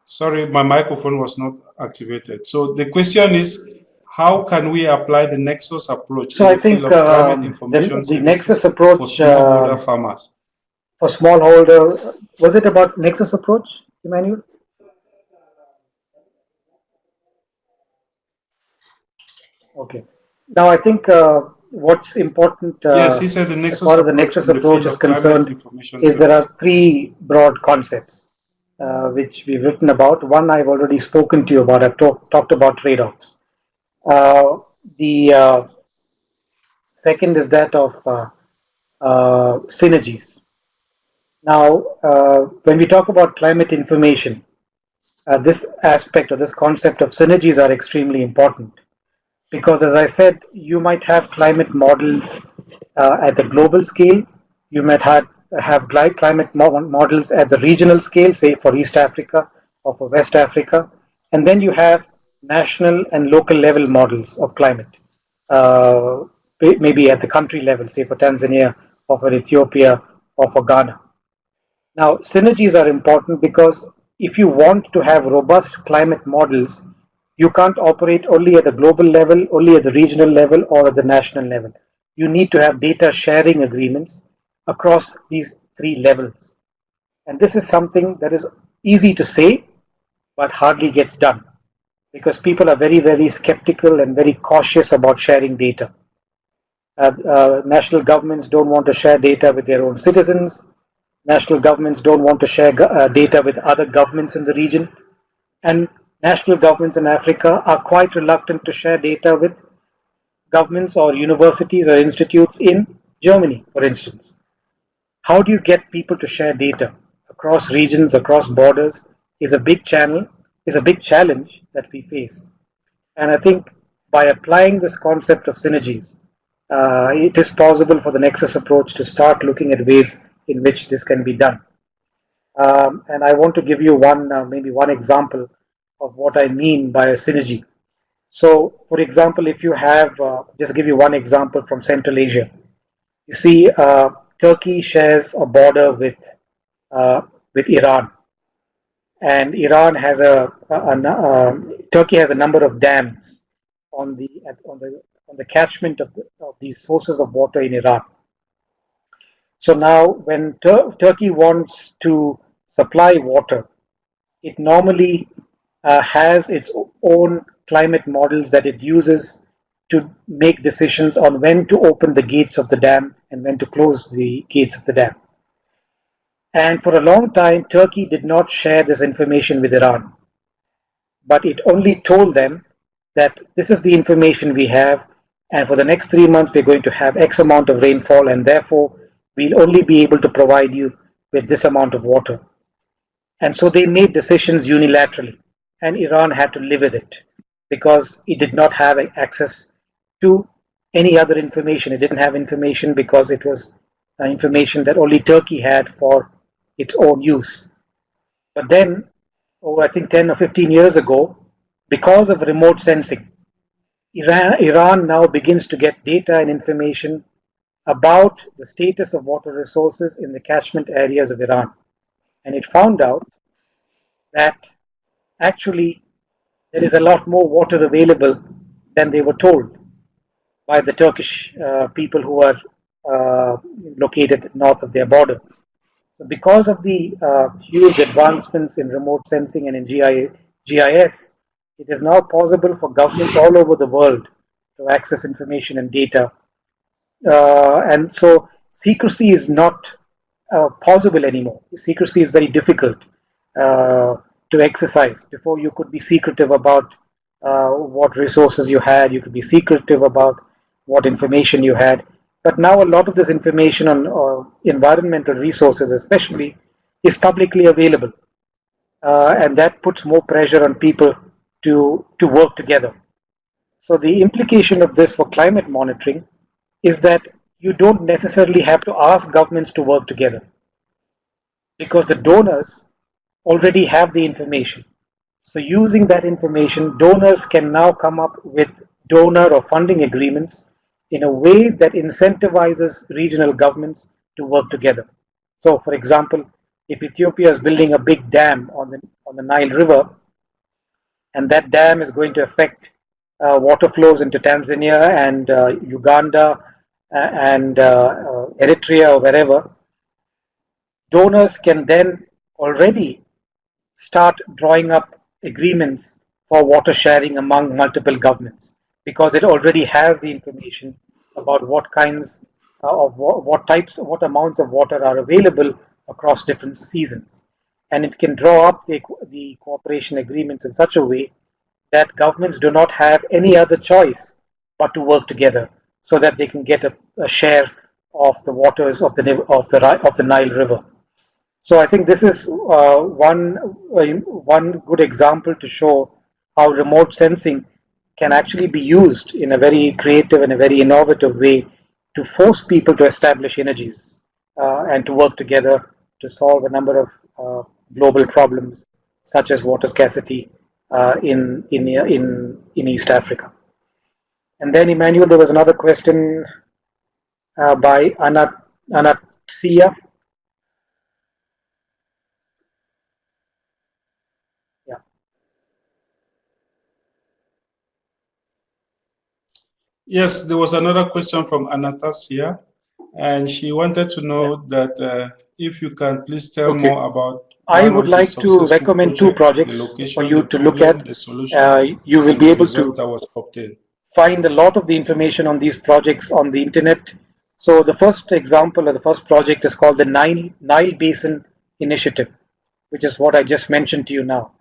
S2: Sorry, my microphone was not activated. So the question is, how can we apply the Nexus approach
S1: So
S2: in
S1: I
S2: the
S1: think
S2: field of climate information
S1: the Nexus
S2: services for
S1: approach
S2: smallholder farmers?
S1: for smallholder, was it about Nexus approach, Emmanuel? Okay. Now I think what's important
S2: Yes, he said the
S1: as
S2: Nexus
S1: far as the
S2: approach
S1: Nexus
S2: in the
S1: approach
S2: field
S1: is
S2: of climate
S1: concerned
S2: information
S1: is there
S2: service.
S1: are three broad concepts which we've written about. One I've already spoken to you about. I've talked about trade-offs. The second is that of synergies. Now, when we talk about climate information, this aspect or this concept of synergies are extremely important because, as I said, you might have climate models at the global scale. You might have climate models at the regional scale, say for East Africa or for West Africa, and then you have national and local level models of climate, uh, maybe at the country level, say for Tanzania or for Ethiopia or for Ghana. Now, synergies are important because if you want to have robust climate models, you can't operate only at the global level, only at the regional level, or at the national level. You need to have data sharing agreements across these three levels. And this is something that is easy to say, but hardly gets done because people are very, very skeptical and very cautious about sharing data. National governments don't want to share data with their own citizens. National governments don't want to share data with other governments in the region. And national governments in Africa are quite reluctant to share data with governments or universities or institutes in Germany, for instance. How do you get people to share data across regions, across borders is a big challenge that we face. And I think by applying this concept of synergies, it is possible for the Nexus approach to start looking at ways in which this can be done. And I want to give you maybe one example of what I mean by a synergy. So, for example, if you have, just give you one example from Central Asia. You see, Turkey shares a border with Iran, and Iran has Turkey has a number of dams on the catchment of these sources of water in Iran. So now, when Turkey wants to supply water, it normally has its own climate models that it uses to make decisions on when to open the gates of the dam and when to close the gates of the dam. And for a long time, Turkey did not share this information with Iran, but it only told them that this is the information we have, and for the next 3 months, we're going to have X amount of rainfall, and therefore, we'll only be able to provide you with this amount of water. And so they made decisions unilaterally, and Iran had to live with it because it did not have access to any other information. It didn't have information because it was information that only Turkey had for its own use. But then, I think 10 or 15 years ago, because of remote sensing, Iran now begins to get data and information about the status of water resources in the catchment areas of Iran. And it found out that actually there is a lot more water available than they were told by the Turkish people who are located north of their border. So because of the huge advancements in remote sensing and in GIS, it is now possible for governments all over the world to access information and data. And so secrecy is not possible anymore. Secrecy is very difficult to exercise. Before, you could be secretive about what resources you had, you could be secretive about what information you had. But now a lot of this information on environmental resources especially is publicly available. And that puts more pressure on people to work together. So the implication of this for climate monitoring is that you don't necessarily have to ask governments to work together because the donors already have the information. So using that information, donors can now come up with donor or funding agreements in a way that incentivizes regional governments to work together. So, for example, if Ethiopia is building a big dam on the Nile River, and that dam is going to affect water flows into Tanzania and Uganda and Eritrea or wherever, donors can then already start drawing up agreements for water sharing among multiple governments because it already has the information about what kinds what amounts of water are available across different seasons. And it can draw up the cooperation agreements in such a way that governments do not have any other choice but to work together so that they can get a share of the waters of the Nile River. So I think this is one good example to show how remote sensing can actually be used in a very creative and a very innovative way to force people to establish energies and to work together to solve a number of global problems such as water scarcity in East Africa. And then, Emmanuel, there was another question by Anatsia. Yeah.
S2: Yes, there was another question from Anastasia, and she wanted to know that if you can please tell more about
S1: I would like to recommend two projects for you to look at. You will be able to find a lot of the information on these projects on the internet. So the first example or the first project is called the Nile Basin Initiative, which is what I just mentioned to you now.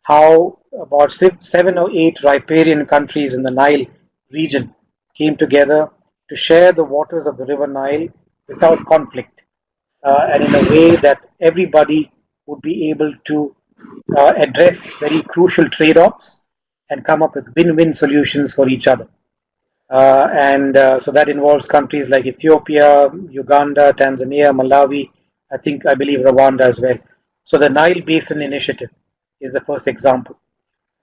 S1: How about 7 or 8 riparian countries in the Nile region came together to share the waters of the River Nile without conflict and in a way that everybody would be able to address very crucial trade-offs and come up with win-win solutions for each other. So that involves countries like Ethiopia, Uganda, Tanzania, Malawi, I believe Rwanda as well. So the Nile Basin Initiative is the first example.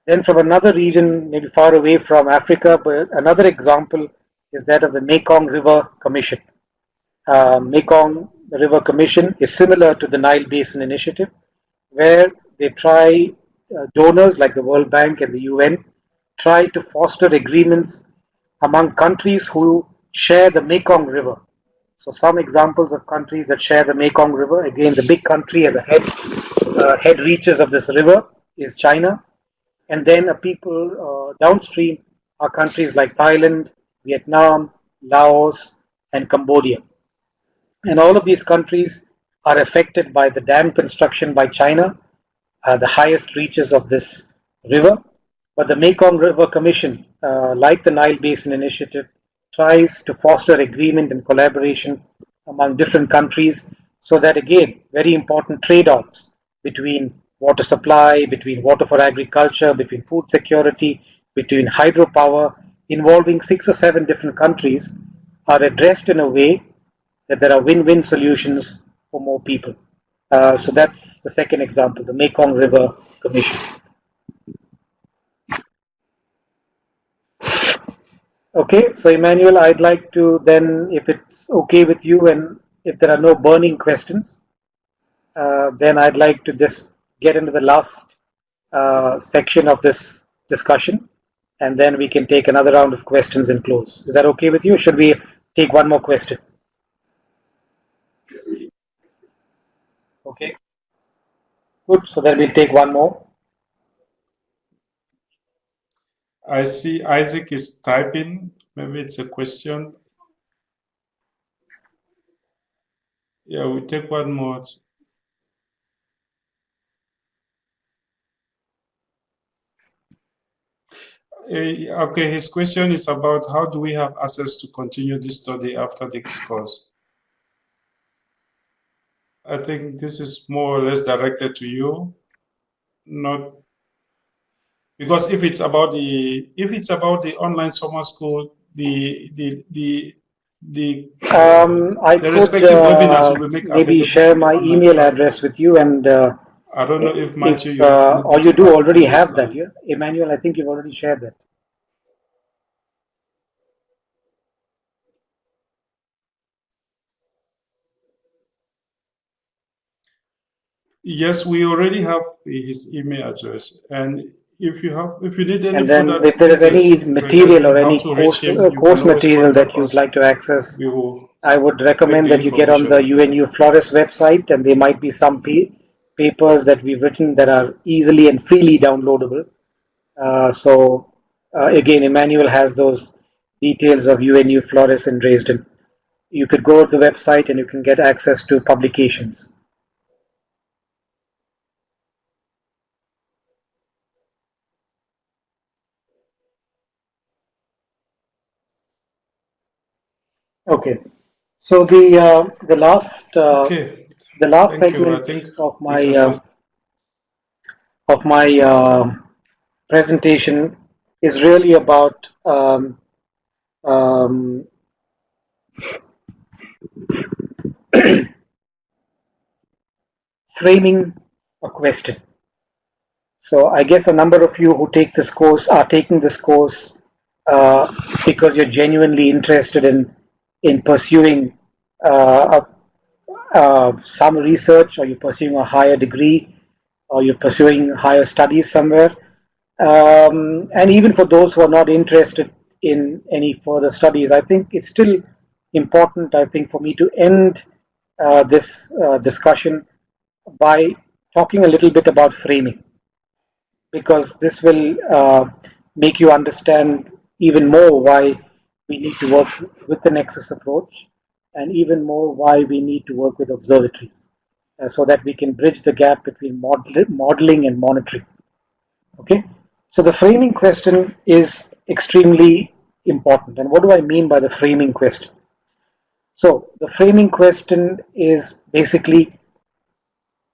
S1: Then from another region, maybe far away from Africa, but another example is that of the Mekong River Commission. Mekong River Commission is similar to the Nile Basin Initiative, where they try, donors like the World Bank and the UN, try to foster agreements among countries who share the Mekong River. So some examples of countries that share the Mekong River, again, the big country at the head reaches of this river is China. And then people downstream are countries like Thailand, Vietnam, Laos, and Cambodia. And all of these countries are affected by the dam construction by China, the highest reaches of this river. But the Mekong River Commission, like the Nile Basin Initiative, tries to foster agreement and collaboration among different countries so that, again, very important trade offs between water supply, between water for agriculture, between food security, between hydropower, involving 6 or 7 different countries, are addressed in a way that there are win-win solutions for more people. So that's the second example, the Mekong River Commission. Okay, so Emmanuel, I'd like to then, if it's okay with you and if there are no burning questions, then I'd like to just get into the last section of this discussion, and then we can take another round of questions and close. Is that okay with you? Or should we take one more question? Okay. Good. So then we'll take one more.
S2: I see Isaac is typing. Maybe it's a question. Yeah, we take one more. Okay, his question is about how do we have access to continue this study after this course? I think this is more or less directed to you, not because if it's about the online summer school, the respective webinars will be made
S1: maybe
S2: available
S1: share
S2: on the
S1: my
S2: online
S1: email
S2: platform.
S1: address with you, and
S2: I don't know if Matthew,
S1: or you do already have that, yeah? Emmanuel, I think you've already shared that.
S2: Yes, we already have his email address, and if you need any
S1: and then
S2: further
S1: if there is any
S2: details
S1: material or
S2: regarding
S1: any
S2: how to reach him, you
S1: course
S2: can always
S1: material that
S2: contact
S1: you'd
S2: us.
S1: like to access,
S2: We will
S1: I would
S2: make
S1: recommend
S2: the
S1: that you get on the
S2: information
S1: UNU Flores website, and there might be some papers that we've written that are easily and freely downloadable. Again, Emmanuel has those details of UNU Flores in Dresden. You could go to the website and you can get access to publications. Okay, so the last
S2: Okay, thank you. I
S1: segment
S2: think
S1: of
S2: we can
S1: my presentation is really about um, framing a question. So I guess a number of you who take this course are taking this course because you're genuinely interested in pursuing some research, or you're pursuing a higher degree, or you're pursuing higher studies somewhere. And even for those who are not interested in any further studies, I think it's still important, I think, for me to end this discussion by talking a little bit about framing, because this will make you understand even more why we need to work with the Nexus approach, and even more why we need to work with observatories, so that we can bridge the gap between modeling and monitoring. Okay, so the framing question is extremely important. And what do I mean by the framing question? So the framing question is basically,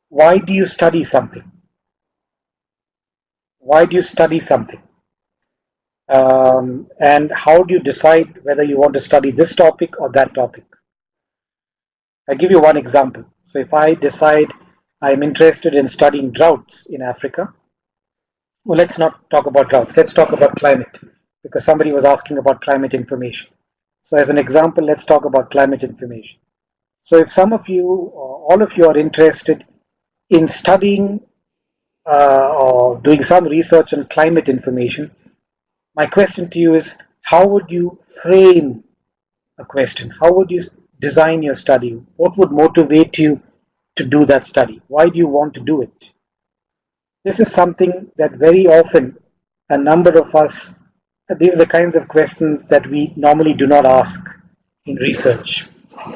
S1: why do you study something? Why do you study something? And how do you decide whether you want to study this topic or that topic? I'll give you one example. So if I decide I'm interested in studying droughts in Africa, well, let's not talk about droughts. Let's talk about climate, because somebody was asking about climate information. So as an example, let's talk about climate information. So if some of you or all of you are interested in studying or doing some research on climate information, my question to you is, how would you frame a question? How would you design your study? What would motivate you to do that study? Why do you want to do it? This is something that very often a number of us, these are the kinds of questions that we normally do not ask in research.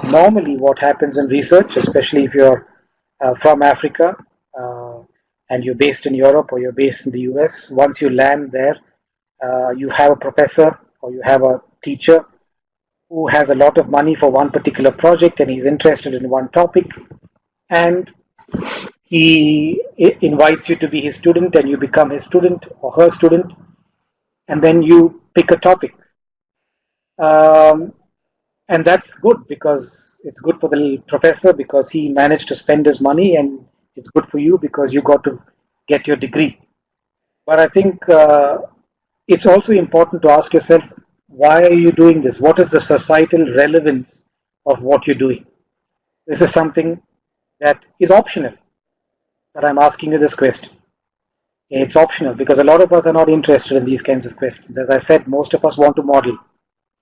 S1: Normally, what happens in research, especially if you're from Africa and you're based in Europe or you're based in the US, once you land there, you have a professor or you have a teacher who has a lot of money for one particular project and he's interested in one topic, and he invites you to be his student and you become his student or her student, and then you pick a topic. Um, and that's good because it's good for the professor because he managed to spend his money, and it's good for you because you got to get your degree. But I think it's also important to ask yourself, why are you doing this? What is the societal relevance of what you're doing? This is something that is optional, that I'm asking you this question. It's optional because a lot of us are not interested in these kinds of questions. As I said, most of us want to model.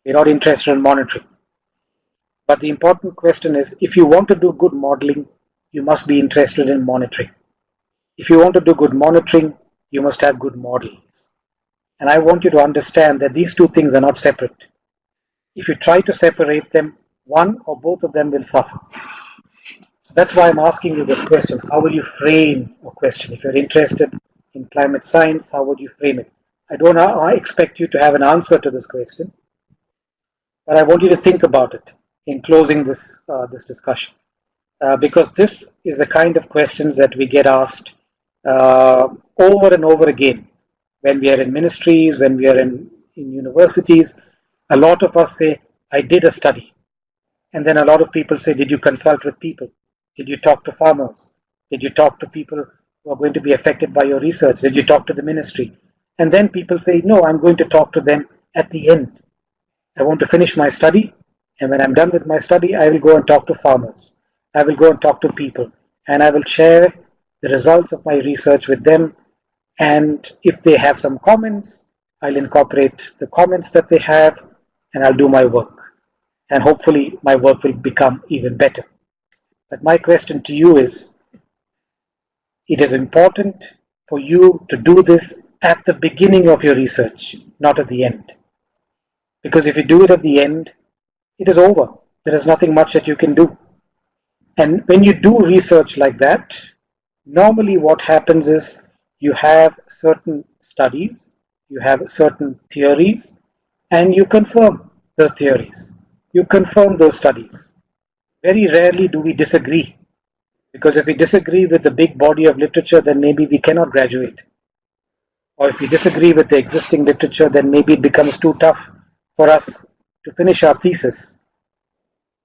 S1: We're not interested in monitoring. But the important question is, if you want to do good modeling, you must be interested in monitoring. If you want to do good monitoring, you must have good models. And I want you to understand that these two things are not separate. If you try to separate them, one or both of them will suffer. So that's why I'm asking you this question. How will you frame a question? If you're interested in climate science, how would you frame it? I don't expect you to have an answer to this question, but I want you to think about it in closing this discussion, because this is the kind of questions that we get asked over and over again when we are in ministries, when we are in universities. A lot of us say, I did a study. And then a lot of people say, did you consult with people? Did you talk to farmers? Did you talk to people who are going to be affected by your research? Did you talk to the ministry? And then people say, no, I'm going to talk to them at the end. I want to finish my study, and when I'm done with my study, I will go and talk to farmers. I will go and talk to people, and I will share the results of my research with them. And if they have some comments, I'll incorporate the comments that they have, and I'll do my work. And hopefully my work will become even better. But my question to you is, it is important for you to do this at the beginning of your research, not at the end. Because if you do it at the end, it is over. There is nothing much that you can do. And when you do research like that, normally what happens is you have certain studies, you have certain theories, and you confirm those theories. You confirm those studies. Very rarely do we disagree, because if we disagree with the big body of literature, then maybe we cannot graduate. Or if we disagree with the existing literature, then maybe it becomes too tough for us to finish our thesis.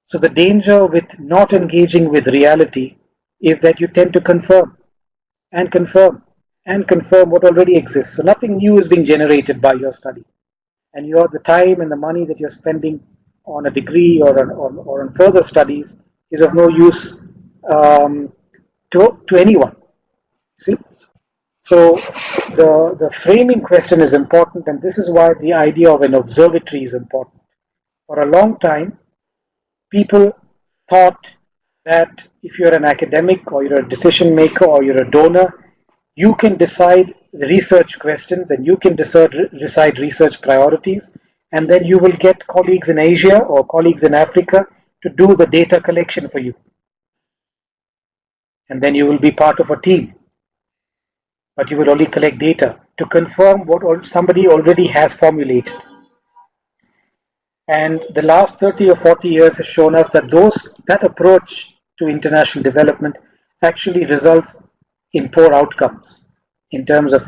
S1: So the danger with not engaging with reality is that you tend to confirm and confirm and confirm what already exists. So nothing new is being generated by your study. And the time and the money that you're spending on a degree or on further studies is of no use to anyone. See? So the framing question is important, and this is why the idea of an observatory is important. For a long time, people thought that if you're an academic or you're a decision maker or you're a donor, you can decide the research questions and you can decide research priorities, and then you will get colleagues in Asia or colleagues in Africa to do the data collection for you. And then you will be part of a team, but you will only collect data to confirm what somebody already has formulated. And the last 30 or 40 years has shown us that that approach to international development actually results in poor outcomes in terms of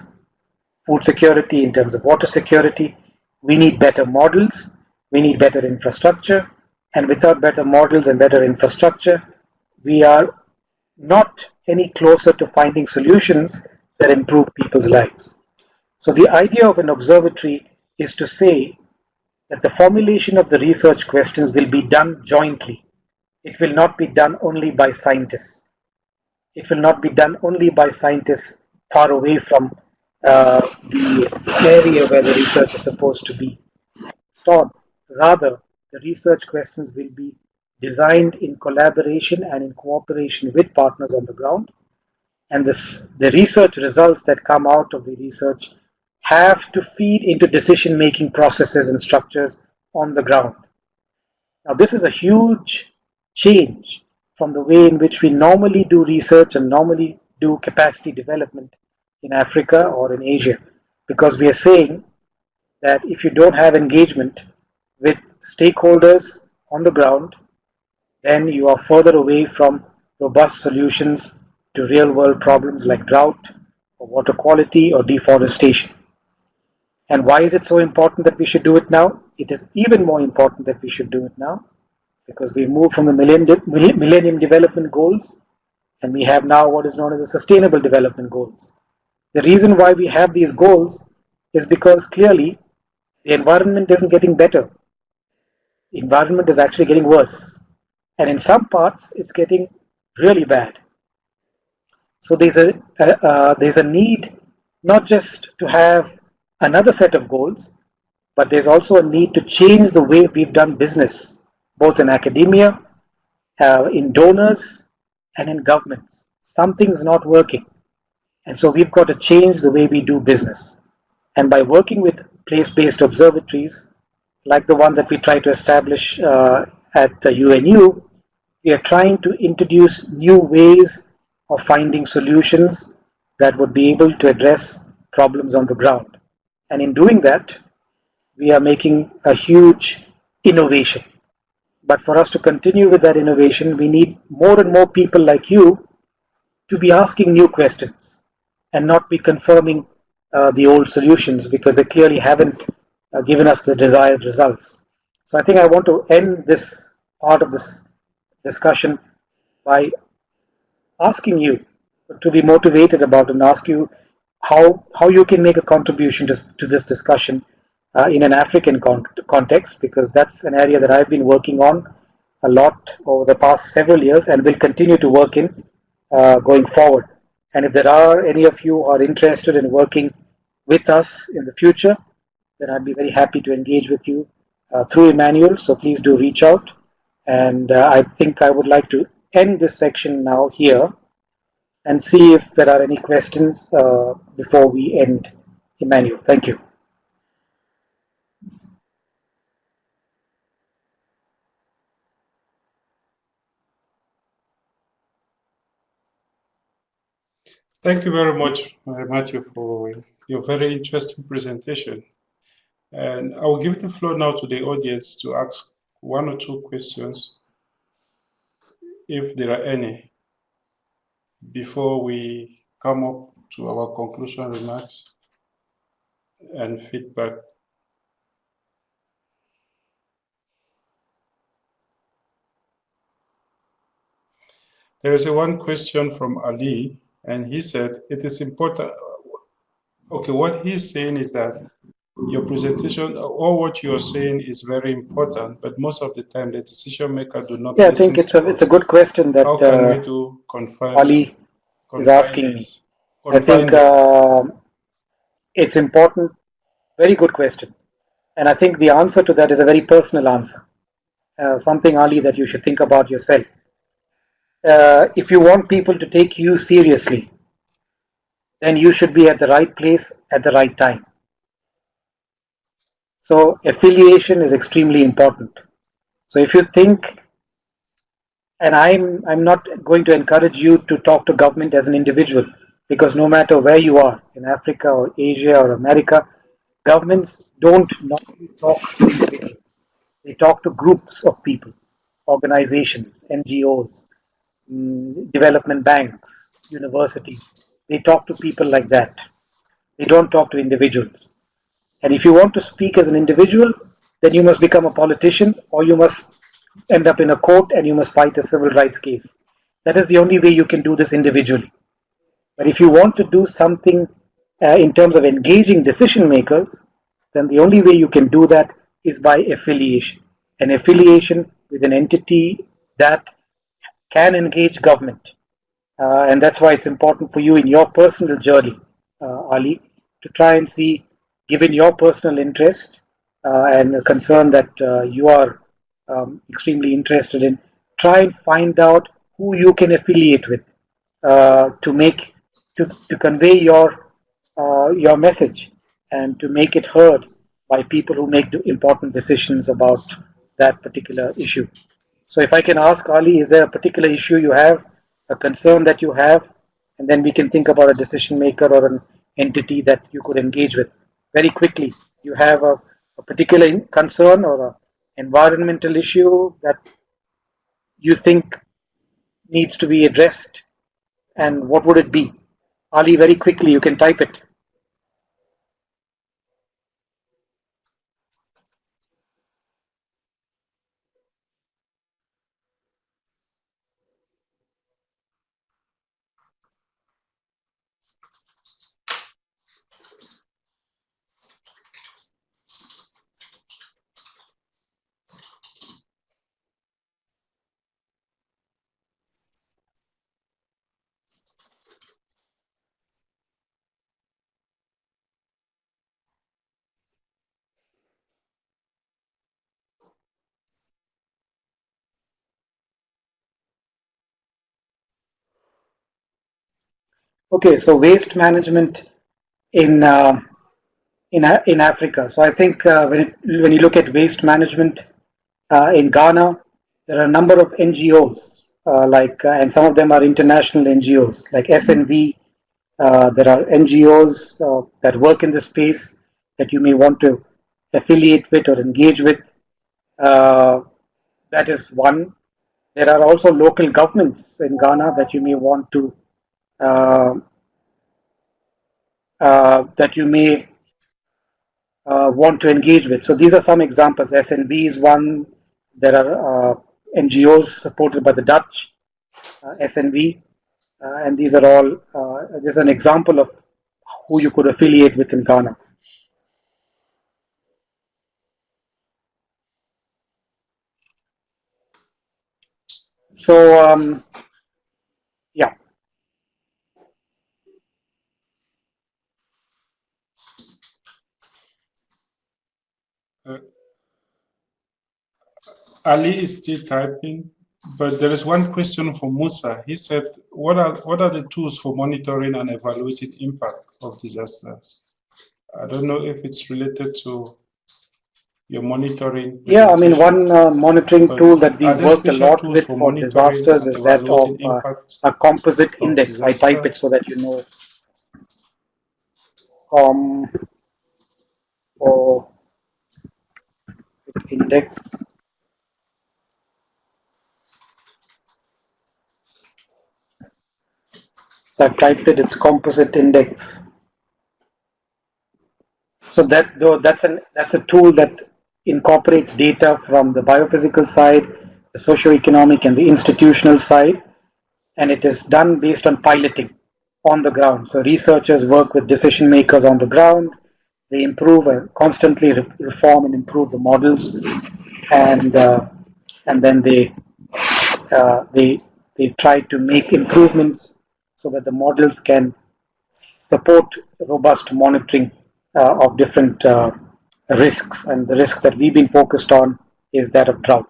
S1: food security, in terms of water security. We need better models, we need better infrastructure, and without better models and better infrastructure, we are not any closer to finding solutions that improve people's lives. So the idea of an observatory is to say that the formulation of the research questions will be done jointly. It will not be done only by scientists. It will not be done only by scientists far away from the area where the research is supposed to be stored. Rather, the research questions will be designed in collaboration and in cooperation with partners on the ground. And the research results that come out of the research have to feed into decision making processes and structures on the ground. Now, this is a huge change from the way in which we normally do research and normally do capacity development in Africa or in Asia, because we are saying that if you don't have engagement with stakeholders on the ground, then you are further away from robust solutions to real world problems like drought or water quality or deforestation. And why is it so important that we should do it now? It is even more important that we should do it now because we moved from the Millennium Development Goals and we have now what is known as the Sustainable Development Goals. The reason why we have these goals is because clearly the environment isn't getting better. The environment is actually getting worse. And in some parts, it's getting really bad. So there's a need not just to have another set of goals, but there's also a need to change the way we've done business, both in academia, in donors, and in governments. Something's not working. And so we've got to change the way we do business. And by working with place-based observatories, like the one that we try to establish at UNU, we are trying to introduce new ways of finding solutions that would be able to address problems on the ground. And in doing that, we are making a huge innovation. But for us to continue with that innovation, we need more and more people like you to be asking new questions and not be confirming the old solutions because they clearly haven't given us the desired results. So I think I want to end this part of this discussion by asking you to be motivated about and ask you how you can make a contribution to this discussion in an African context, because that's an area that I've been working on a lot over the past several years and will continue to work in going forward. And if there are any of you who are interested in working with us in the future, then I'd be very happy to engage with you through Emmanuel. So please do reach out. And I think I would like to end this section now here and see if there are any questions before we end. Emmanuel, thank you.
S2: Thank you very much, Matthew, for your very interesting presentation. And I will give the floor now to the audience to ask one or two questions, if there are any, before we come up to our conclusion remarks and feedback. There is one question from Ali, and he said, it is important. Okay, what he's saying is that your presentation or what you're saying is very important, but most of the time the decision maker do not
S1: listen. I think it's a good question that
S2: how can we do
S1: Ali is asking me. I think it's important. Very good question. And I think the answer to that is a very personal answer. Something, Ali, that you should think about yourself. If you want people to take you seriously, then you should be at the right place at the right time. So affiliation is extremely important. So if you think, and I'm not going to encourage you to talk to government as an individual, because no matter where you are, in Africa or Asia or America, governments don't normally talk to individuals. They talk to groups of people, organizations, NGOs, development banks, universities. They talk to people like that. They don't talk to individuals. And if you want to speak as an individual, then you must become a politician, or you must end up in a court and you must fight a civil rights case. That is the only way you can do this individually. But if you want to do something in terms of engaging decision makers, then the only way you can do that is by affiliation. An affiliation with an entity that can engage government. And that's why it's important for you in your personal journey, Ali, to try and see, given your personal interest and a concern that you are extremely interested in, try and find out who you can affiliate with to make to convey your message and to make it heard by people who make important decisions about that particular issue. So if I can ask Ali, is there a particular issue you have, a concern that you have, and then we can think about a decision maker or an entity that you could engage with very quickly. You have a particular concern or an environmental issue that you think needs to be addressed, and what would it be? Ali, very quickly, you can type it. Okay, so waste management in in Africa. So I think when you look at waste management in Ghana, there are a number of NGOs and some of them are international NGOs like SNV. There are NGOs that work in the space that you may want to affiliate with or engage with. Uh, that is one. There are also local governments in Ghana that you may want to uh, that you may want to engage with. So these are some examples. SNB is one. There are NGOs supported by the Dutch, SNV, and these are all. This is an example of who you could affiliate with in Ghana. So yeah.
S2: Ali is still typing, but there is one question for Musa. He said, what are the tools for monitoring and evaluating impact of disaster? I don't know if it's related to your monitoring.
S1: Yeah, I mean, one monitoring tool that we worked a lot with for disasters is that of a composite index. I type it so that you know. Or index. So I've typed it, it's composite index. So that's a tool that incorporates data from the biophysical side, the socio-economic and the institutional side, and it is done based on piloting on the ground. So researchers work with decision makers on the ground. They improve and constantly reform and improve the models, and then they try to make improvements so that the models can support robust monitoring of different risks. And the risk that we've been focused on is that of drought.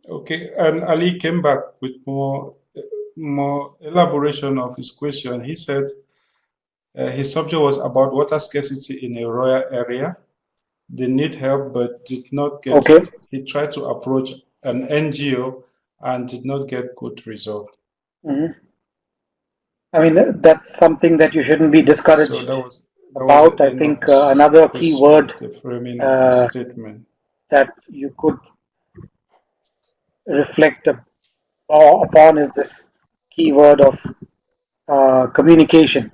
S2: Okay, and Ali came back with more elaboration of his question. He said his subject was about water scarcity in a rural area. They need help but did not get it. He tried to approach an NGO and did not get good result.
S1: Mm-hmm. I mean, that's something that you shouldn't be discouraged
S2: so that was
S1: about. I think another key word
S2: the framing of the statement
S1: that you could reflect upon is this keyword of communication.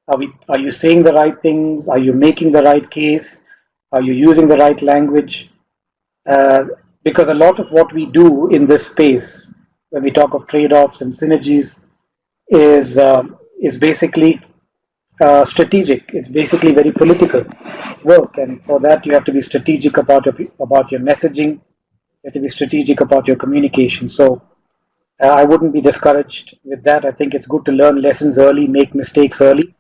S1: Are you saying the right things? Are you making the right case? Are you using the right language? Uh, because a lot of what we do in this space, when we talk of trade-offs and synergies, is basically strategic. It's basically very political work, and for that you have to be strategic about your messaging. You have to be strategic about your communication. So I wouldn't be discouraged with that. I think it's good to learn lessons early, make mistakes early,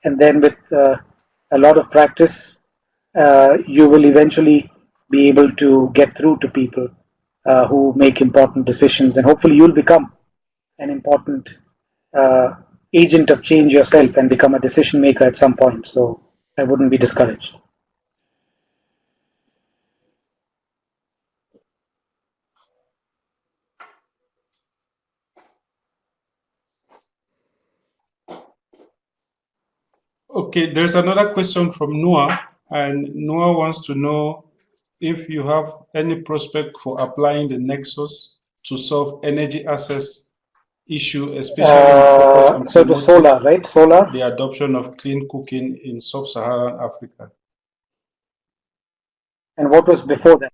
S1: and then with a lot of practice, you will eventually be able to get through to people who make important decisions, and hopefully you'll become an important uh, agent of change yourself and become a decision maker at some point. So I wouldn't be discouraged.
S2: Okay, there's another question from Noah, and Noah wants to know if you have any prospect for applying the Nexus to solve energy access issue, especially with focus on
S1: So it was
S2: promoting
S1: solar, right? Solar.
S2: the adoption of clean cooking in sub-Saharan Africa.
S1: And what was before that?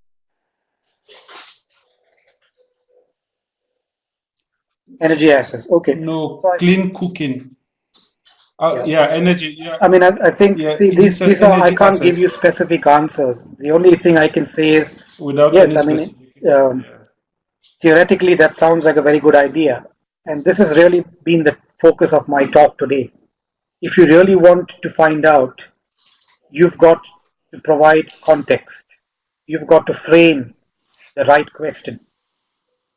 S1: Energy access. Okay.
S2: No,
S1: So I,
S2: clean cooking.
S1: yeah.
S2: Yeah, energy. Yeah,
S1: I mean, I think,
S2: yeah.
S1: see,
S2: He
S1: these
S2: said
S1: are, I
S2: energy
S1: can't give
S2: access
S1: you specific answers. The only thing I can say is,
S2: without any
S1: yes, I mean,
S2: specific.
S1: um,
S2: Yeah.
S1: theoretically, that sounds like a very good idea. And this has really been the focus of my talk today. If you really want to find out, you've got to provide context. You've got to frame the right question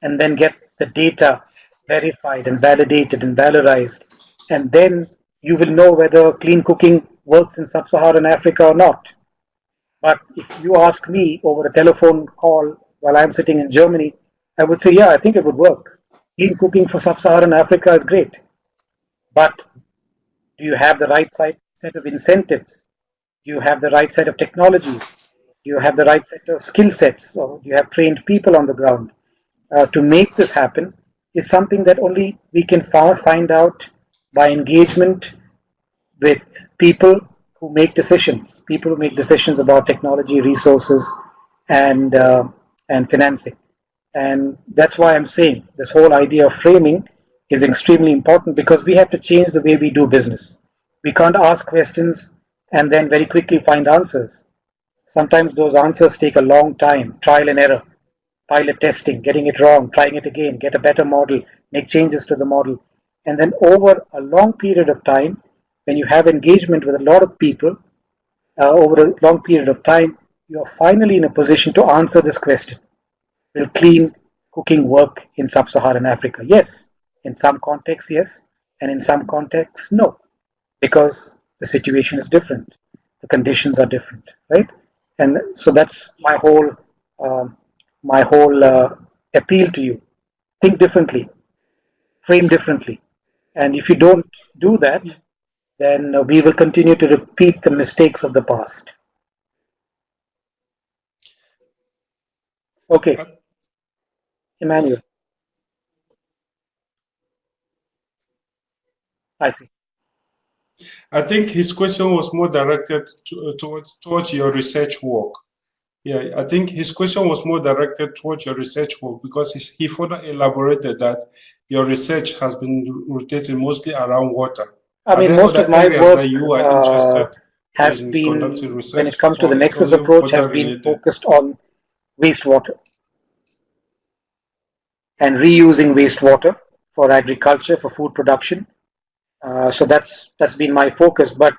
S1: and then get the data verified and validated and valorized. And then you will know whether clean cooking works in sub Saharan Africa or not. But if you ask me over a telephone call while I'm sitting in Germany, I would say, yeah, I think it would work. Clean cooking for sub Saharan Africa is great. But do you have the right set of incentives? Do you have the right set of technologies? Do you have the right set of skill sets? Or do you have trained people on the ground? To make this happen is something that only we can find out by engagement with people who make decisions, people who make decisions about technology, resources, and and financing. And that's why I'm saying this whole idea of framing is extremely important because we have to change the way we do business. We can't ask questions and then very quickly find answers. Sometimes those answers take a long time, trial and error, pilot testing, getting it wrong, trying it again, get a better model, make changes to the model. And then over a long period of time, when you have engagement with a lot of people over a long period of time, you're finally in a position to answer this question. Will clean cooking work in sub Saharan Africa? Yes. In some contexts, yes. And in some contexts, no. Because the situation is different, the conditions are different, right? And so that's um, my whole appeal to you. Think differently, frame differently, and if you don't do that, then we will continue to repeat the mistakes of the past. Okay,
S2: I,
S1: Emmanuel, I see.
S2: I think his question was more directed towards your research work. Yeah, I think his question was more directed towards your research work because he further elaborated that your research has been rotating mostly around water.
S1: I
S2: Are
S1: mean,
S2: there
S1: most of
S2: other
S1: my
S2: areas that
S1: work
S2: you are interested
S1: has
S2: in
S1: been,
S2: conducting
S1: when it
S2: research,
S1: comes to the
S2: or it's
S1: Nexus
S2: only
S1: approach, has
S2: water
S1: been
S2: related?
S1: focused on wastewater and reusing wastewater for agriculture, for food production. So that's been my focus. But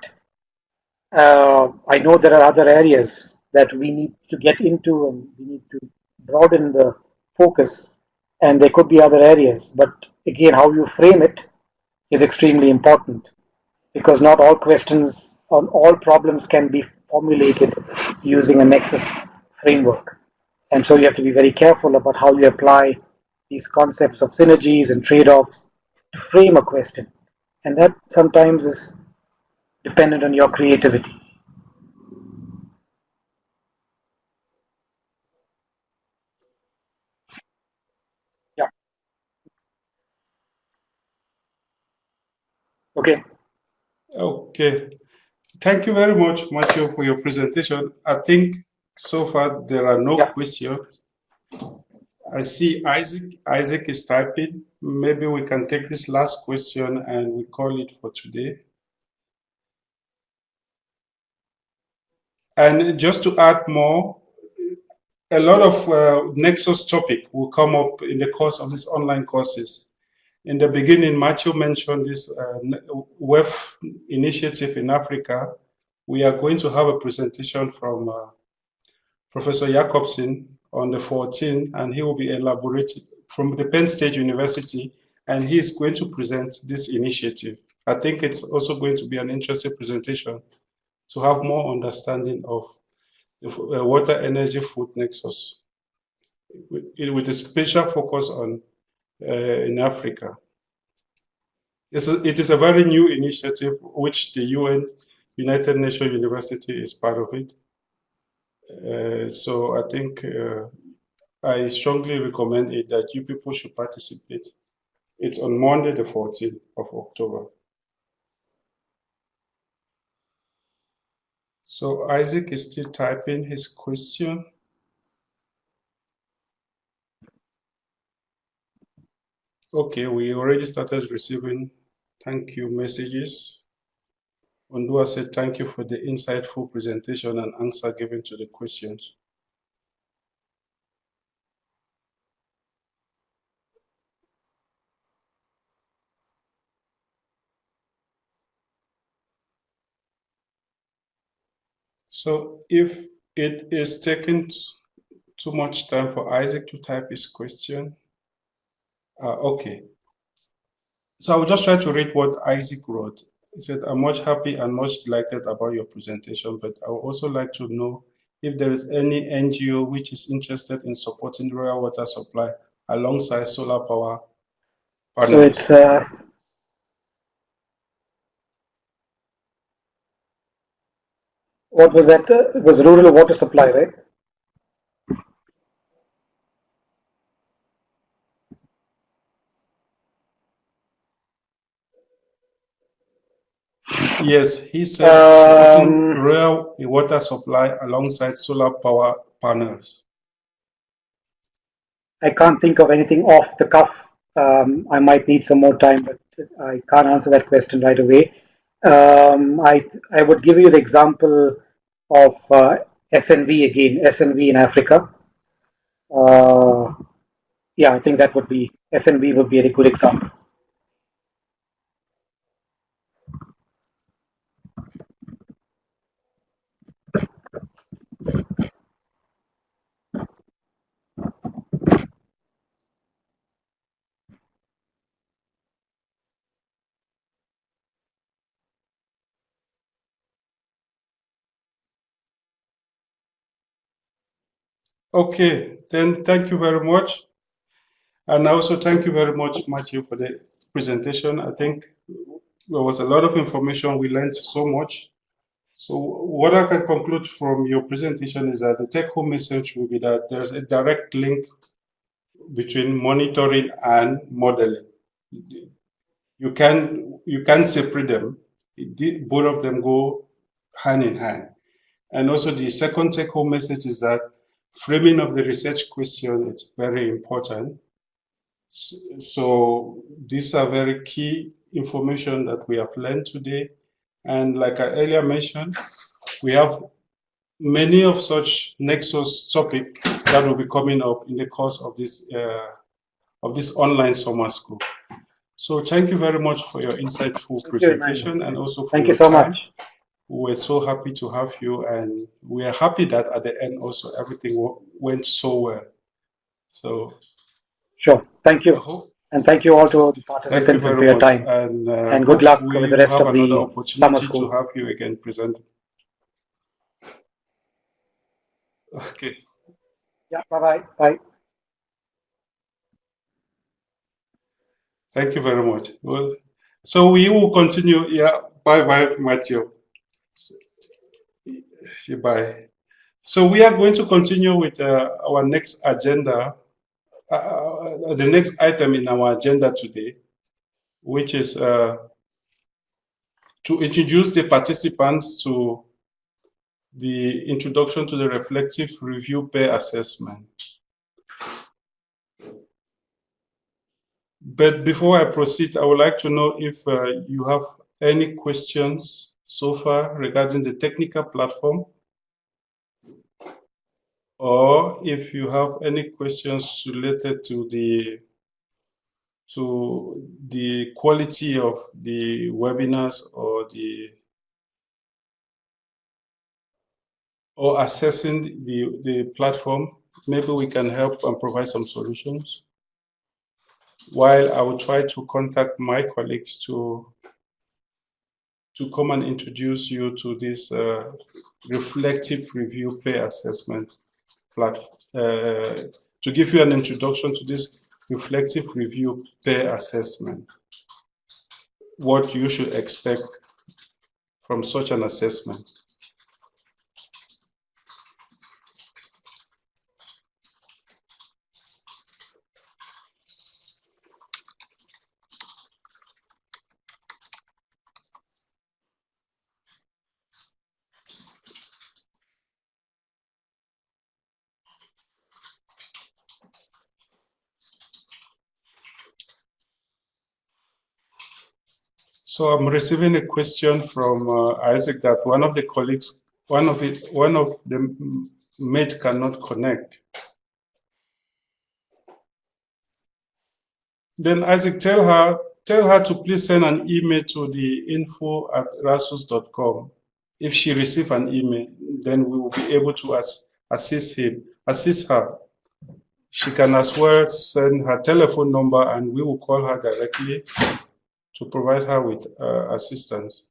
S1: I know there are other areas that we need to get into, and we need to broaden the focus. And there could be other areas, but again, how you frame it is extremely important because not all questions on all problems can be formulated using a Nexus framework. And so you have to be very careful about how you apply these concepts of synergies and trade offs to frame a question. And that sometimes is dependent on your creativity. Okay.
S2: Okay. Thank you very much, Matthew, for your presentation. I think so far there are no questions. I see Isaac. Isaac is typing. Maybe we can take this last question and we call it for today. And just to add more, a lot of Nexus topic will come up in the course of these online courses. In the beginning, Matthew mentioned this WEF initiative in Africa. We are going to have a presentation from Professor Jacobson on the 14th, and he will be elaborating from the Penn State University, and he is going to present this initiative. I think it's also going to be an interesting presentation to have more understanding of the water energy food nexus with a special focus on in Africa. It is a very new initiative which the United Nations University is part of it. So I think I strongly recommend it that you people should participate. It's on Monday, the 14th of October. So Isaac is still typing his question. Okay, we already started receiving thank you messages. Ondua said thank you for the insightful presentation and answer given to the questions. So if it is taking too much time for Isaac to type his question, okay. So I will just try to read what Isaac wrote. He said, I'm much happy and much delighted about your presentation, but I would also like to know if there is any NGO which is interested in supporting rural water supply alongside solar power panels.
S1: So it's what was that? It was rural water supply, right?
S2: Yes, he said supporting rural water supply alongside solar power panels.
S1: I can't think of anything off the cuff. I might need some more time, but I can't answer that question right away. I would give you the example of SNV again, SNV in Africa. Yeah, I think that would be SNV would be a good example.
S2: Okay, then thank you very much. And also thank you very much, Matthew, for the presentation. I think there was a lot of information. We learned so much. So what I can conclude from your presentation is that the take-home message will be that there's a direct link between monitoring and modeling. You can separate them. Both of them go hand in hand. And also the second take-home message is that framing of the research question is very important. So these are very key information that we have learned today. And like I earlier mentioned, we have many of such Nexus topic that will be coming up in the course of this online summer school. So thank you very much for your insightful presentation and also for your
S1: so
S2: time.
S1: much.
S2: We're so happy to have you, and we are happy that at the end also everything went so well. So
S1: sure, thank you, and thank you all to the participants for your time, and good luck with the rest of the summer school.
S2: To have you again present. Okay.
S1: Yeah, bye-bye. Bye.
S2: Thank you very much. Well, so we will continue. Yeah, bye-bye, Matthew. See, bye. So we are going to continue with our next agenda, the next item in our agenda today, which is to introduce the participants to the introduction to the reflective review peer assessment. But before I proceed, I would like to know if you have any questions so far regarding the technical platform, or if you have any questions related to the quality of the webinars or assessing the platform. Maybe we can help and provide some solutions, while I will try to contact my colleagues to come and introduce you to this reflective review peer assessment platform, to give you an introduction to this reflective review peer assessment, what you should expect from such an assessment. So I'm receiving a question from Isaac that one of the colleagues, one of the mate cannot connect. Then Isaac, tell her to please send an email to the info@rasus.com. If she receives an email, then we will be able to assist her. She can as well send her telephone number, and we will call her directly to provide her with assistance.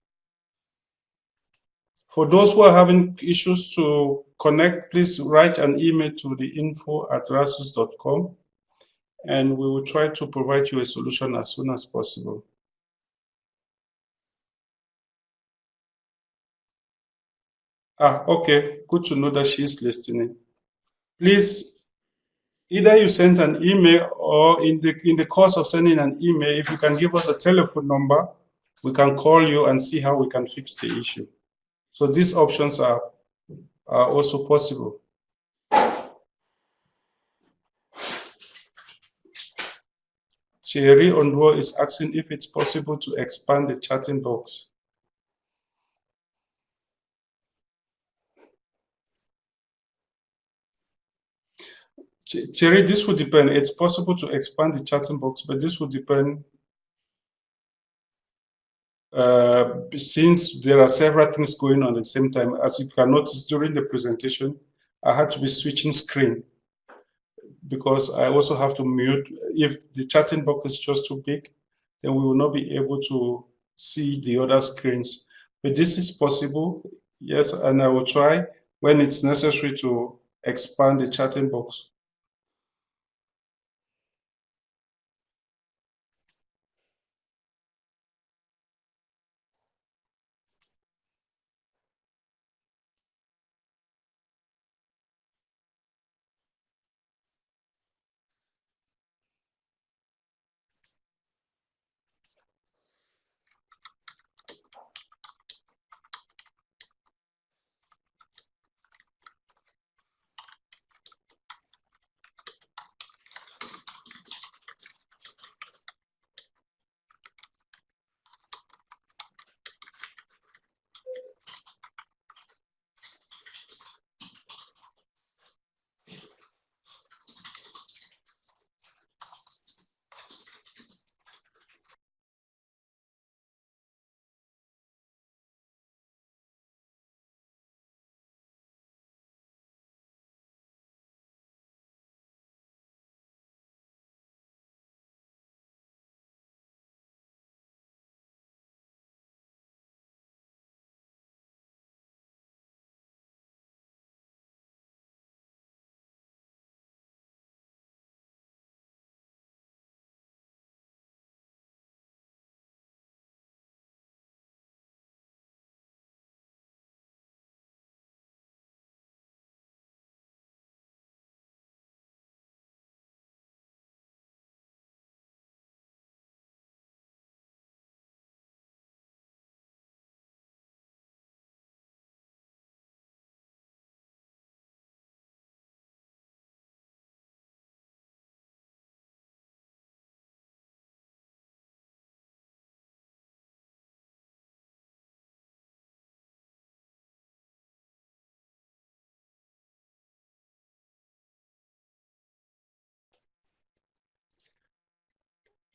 S2: For those who are having issues to connect, please write an email to the info@rasus.com, and we will try to provide you a solution as soon as possible. Okay, good to know that she is listening. Please, either you send an email, or in the course of sending an email, if you can give us a telephone number, we can call you and see how we can fix the issue. So these options are also possible. Thierry Onduo is asking if it's possible to expand the chatting box. Thierry, this would depend. It's possible to expand the chatting box, but this would depend since there are several things going on at the same time. As you can notice during the presentation, I had to be switching screen because I also have to mute. If the chatting box is just too big, then we will not be able to see the other screens. But this is possible, yes, and I will try when it's necessary to expand the chatting box.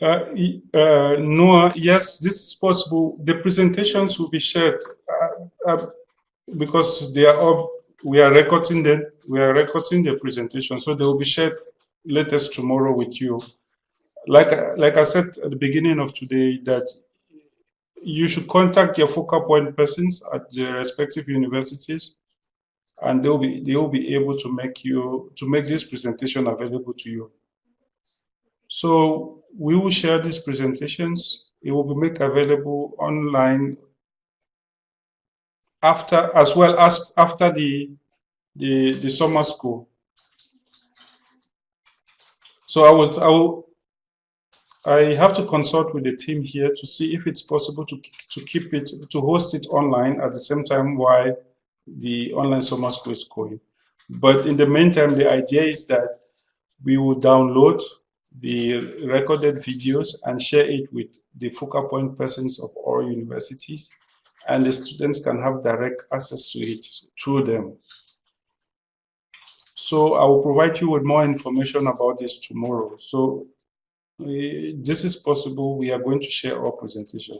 S2: Noah, yes, this is possible. The presentations will be shared because they are all, we are recording the presentation, so they will be shared latest tomorrow with you. Like I said at the beginning of today, that you should contact your focal point persons at the respective universities, and they will be able to make this presentation available to you. So we will share these presentations. It will be made available online as well as after the summer school. So I have to consult with the team here to see if it's possible to host it online at the same time while the online summer school is going. But in the meantime, the idea is that we will download the recorded videos and share it with the focal point persons of all universities, and the students can have direct access to it through them. So I will provide you with more information about this tomorrow. So this is possible. We are going to share our presentation.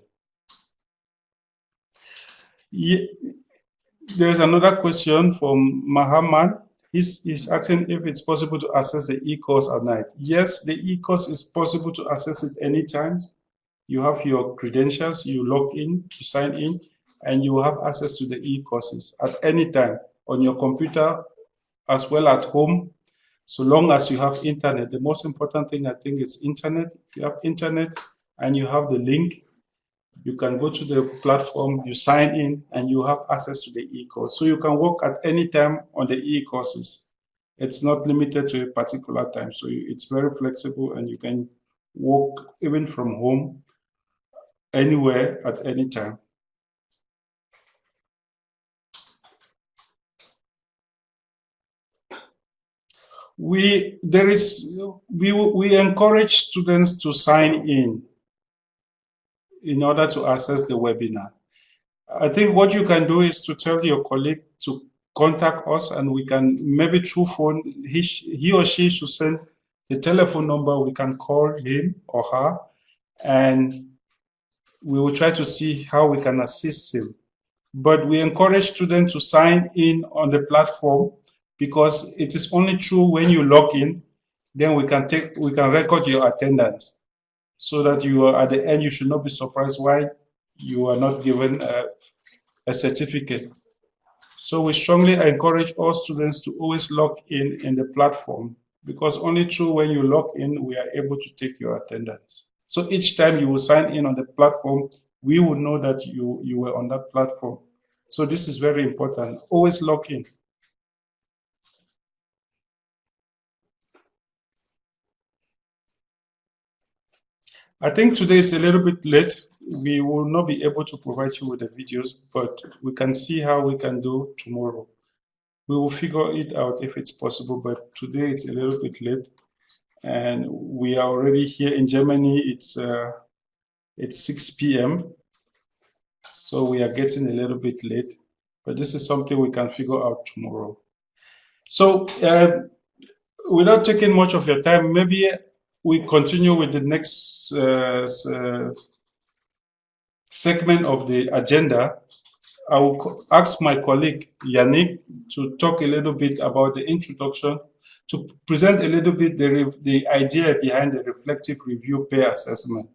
S2: There's another question from Mahaman. He's asking if it's possible to access the e-course at night. Yes, the e-course is possible to access it anytime. You have your credentials, you log in, you sign in, and you will have access to the e-courses at any time on your computer as well at home, so long as you have internet. The most important thing, I think, is internet. If you have internet and you have the link, you can go to the platform, you sign in, and you have access to the e-course. So you can work at any time on the e-courses. It's not limited to a particular time. So it's very flexible, and you can work even from home, anywhere, at any time. We encourage students to sign in order to access the webinar. I think what you can do is to tell your colleague to contact us, and we can, maybe through phone, he or she should send the telephone number. We can call him or her, and we will try to see how we can assist him. But we encourage students to sign in on the platform, because it is only true when you log in, then we can record your attendance, so that you are, at the end, you should not be surprised why you are not given a certificate. So we strongly encourage all students to always log in the platform, because only through when you log in, we are able to take your attendance. So each time you will sign in on the platform, we will know that you were on that platform. So this is very important. Always log in. I think today it's a little bit late. We will not be able to provide you with the videos, but we can see how we can do tomorrow. We will figure it out if it's possible, but today it's a little bit late, and we are already here in Germany. It's 6 p.m. So we are getting a little bit late, but this is something we can figure out tomorrow. So without taking much of your time, maybe we continue with the next segment of the agenda. I will ask my colleague Yannick to talk a little bit about the introduction, to present a little bit the idea behind the reflective review peer assessment.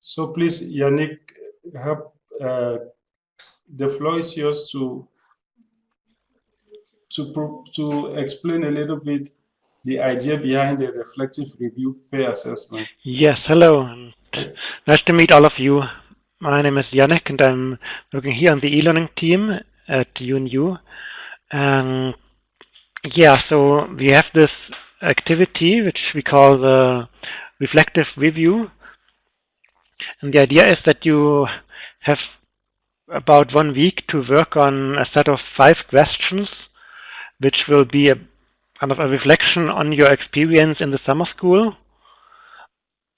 S2: So please, Yannick, the floor is yours to explain a little bit the idea behind the reflective review peer assessment.
S3: Yes, hello, and nice to meet all of you. My name is Yannick, and I'm working here on the e-learning team at UNU. And yeah, so we have this activity which we call the reflective review. And the idea is that you have about 1 week to work on a set of 5 questions, which will be a kind of a reflection on your experience in the summer school.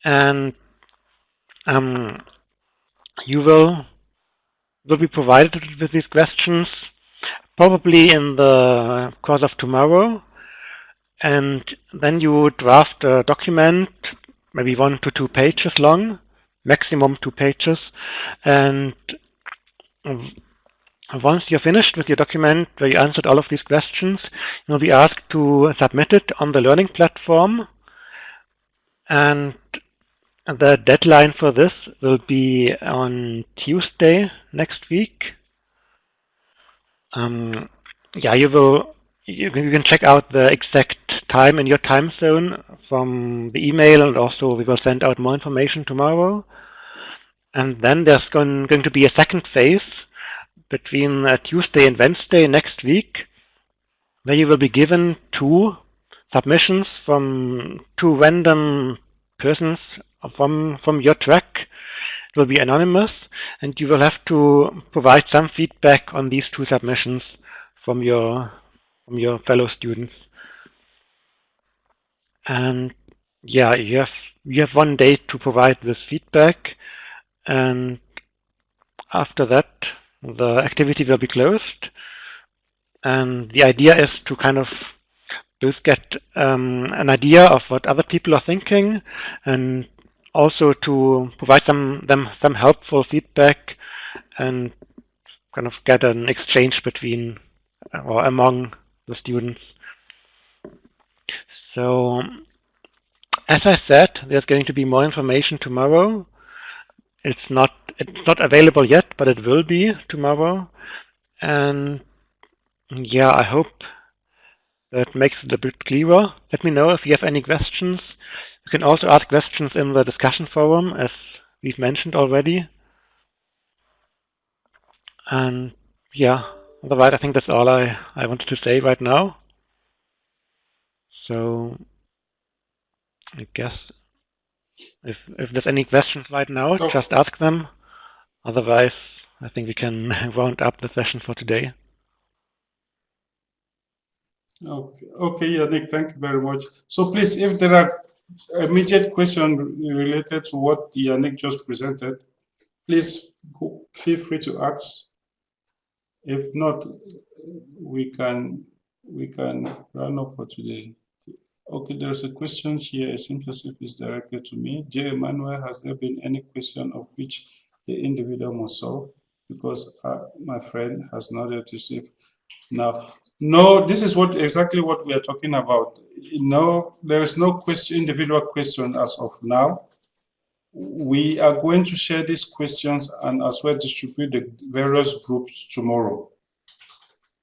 S3: And you will be provided with these questions probably in the course of tomorrow, and then you draft a document maybe 1 to 2 pages long, maximum 2 pages, and once you're finished with your document where you answered all of these questions, you'll be asked to submit it on the learning platform, and the deadline for this will be on Tuesday next week. Yeah, you can check out the exact time in your time zone from the email, and also we will send out more information tomorrow. And then there's going to be a second phase between Tuesday and Wednesday next week, where you will be given 2 submissions from 2 random persons from your track. It will be anonymous, and you will have to provide some feedback on these 2 submissions from your fellow students. And yeah, you have 1 day to provide this feedback, and after that the activity will be closed. And the idea is to kind of both get an idea of what other people are thinking, and also to provide them some helpful feedback, and kind of get an exchange between or among the students. So, as I said, there's going to be more information tomorrow. It's not available yet, but it will be tomorrow. And yeah, I hope that makes it a bit clearer. Let me know if you have any questions. You can also ask questions in the discussion forum, as we've mentioned already. And yeah, otherwise I think that's all I wanted to say right now. So I guess if there's any questions right now, just ask them. Otherwise, I think we can round up the session for today.
S2: Okay, Yannick, thank you very much. So please, if there are immediate questions related to what Yannick just presented, please feel free to ask. If not, we can run up for today. Okay, there's a question here. It seems as if it's directed to me. J. Emmanuel, has there been any question of which the individual must solve? Because my friend has not yet received. Now, no, this is exactly what we are talking about. No, there is no individual question as of now. We are going to share these questions and as well distribute the various groups tomorrow.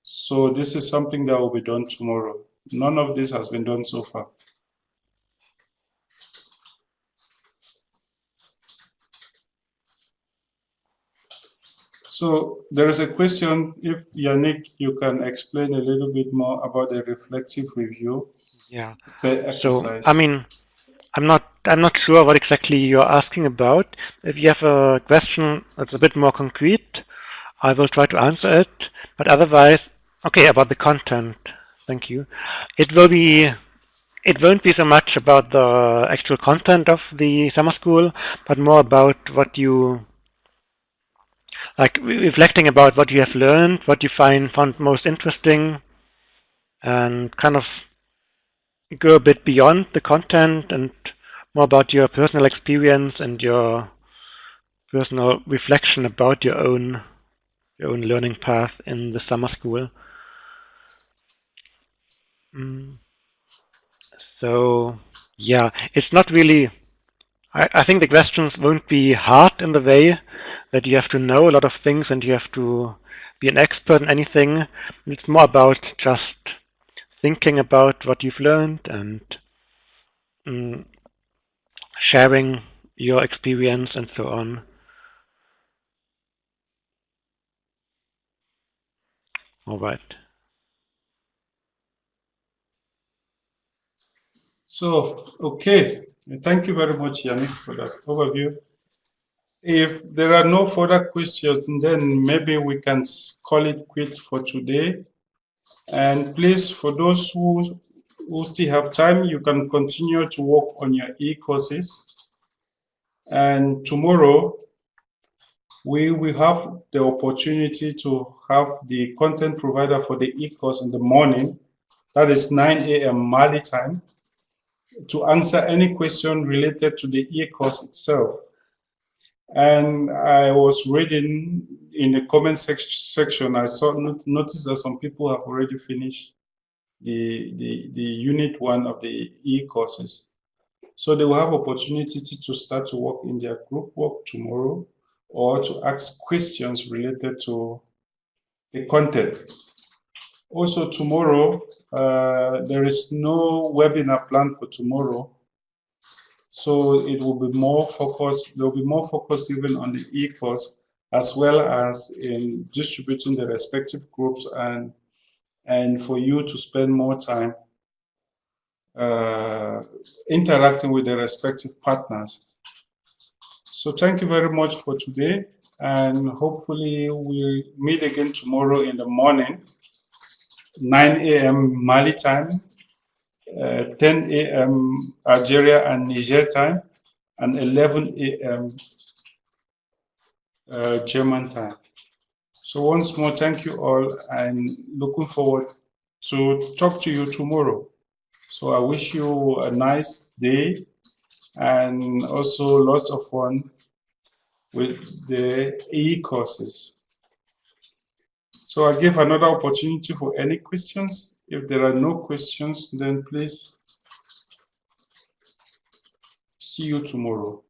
S2: So this is something that will be done tomorrow. None of this has been done so far. So there is a question, if Yannick, you can explain a little bit more about the reflective review.
S3: Yeah.
S2: Exercise.
S3: So, I mean, I'm not sure what exactly you're asking about. If you have a question that's a bit more concrete, I will try to answer it. But otherwise, okay, about the content. Thank you. It won't be so much about the actual content of the summer school, but more about what you like, reflecting about what you have learned, what you found most interesting, and kind of go a bit beyond the content and more about your personal experience and your personal reflection about your own learning path in the summer school. So yeah, it's not really, I think the questions won't be hard in the way that you have to know a lot of things and you have to be an expert in anything. It's more about just thinking about what you've learned and sharing your experience and so on. All right.
S2: So, okay. Thank you very much, Yannick, for that overview. If there are no further questions, then maybe we can call it quit for today. And please, for those who still have time, you can continue to work on your e-courses. And tomorrow, we will have the opportunity to have the content provider for the e-course in the morning. That is 9 a.m. Mali time. to answer any question related to the e-course itself. And I was reading in the comment section, I noticed that some people have already finished the unit 1 of the e-courses. So they will have opportunity to start to work in their group work tomorrow, or to ask questions related to the content. Also tomorrow, there is no webinar planned for tomorrow. So it will be more focused, there will be more focus given on the e-course, as well as in distributing the respective groups and for you to spend more time interacting with the respective partners. So thank you very much for today, and hopefully we'll meet again tomorrow in the morning, 9 a.m. Mali time, 10 a.m. Algeria and Niger time, and 11 a.m. German time. So once more, thank you all, and looking forward to talk to you tomorrow. So I wish you a nice day and also lots of fun with the e-courses. So I give another opportunity for any questions. If there are no questions, then please see you tomorrow.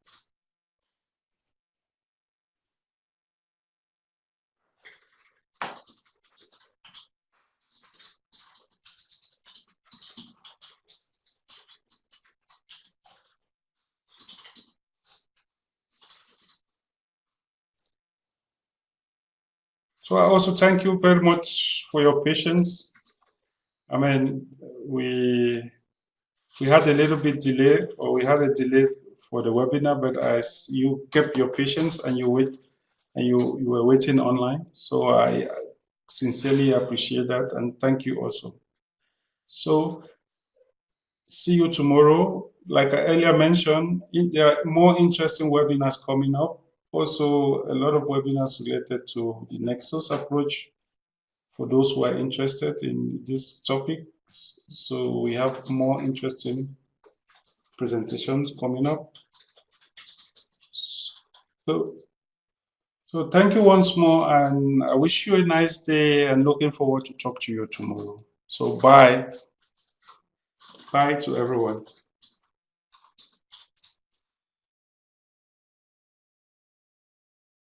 S2: So I also thank you very much for your patience. I mean, we had a little bit delay, or we had a delay for the webinar, but as you kept your patience and you were waiting online, so I sincerely appreciate that, and thank you also. So see you tomorrow. Like I earlier mentioned, there are more interesting webinars coming up. Also, a lot of webinars related to the Nexus approach for those who are interested in this topic. So we have more interesting presentations coming up. So thank you once more, and I wish you a nice day, and looking forward to talk to you tomorrow. So bye. Bye to everyone.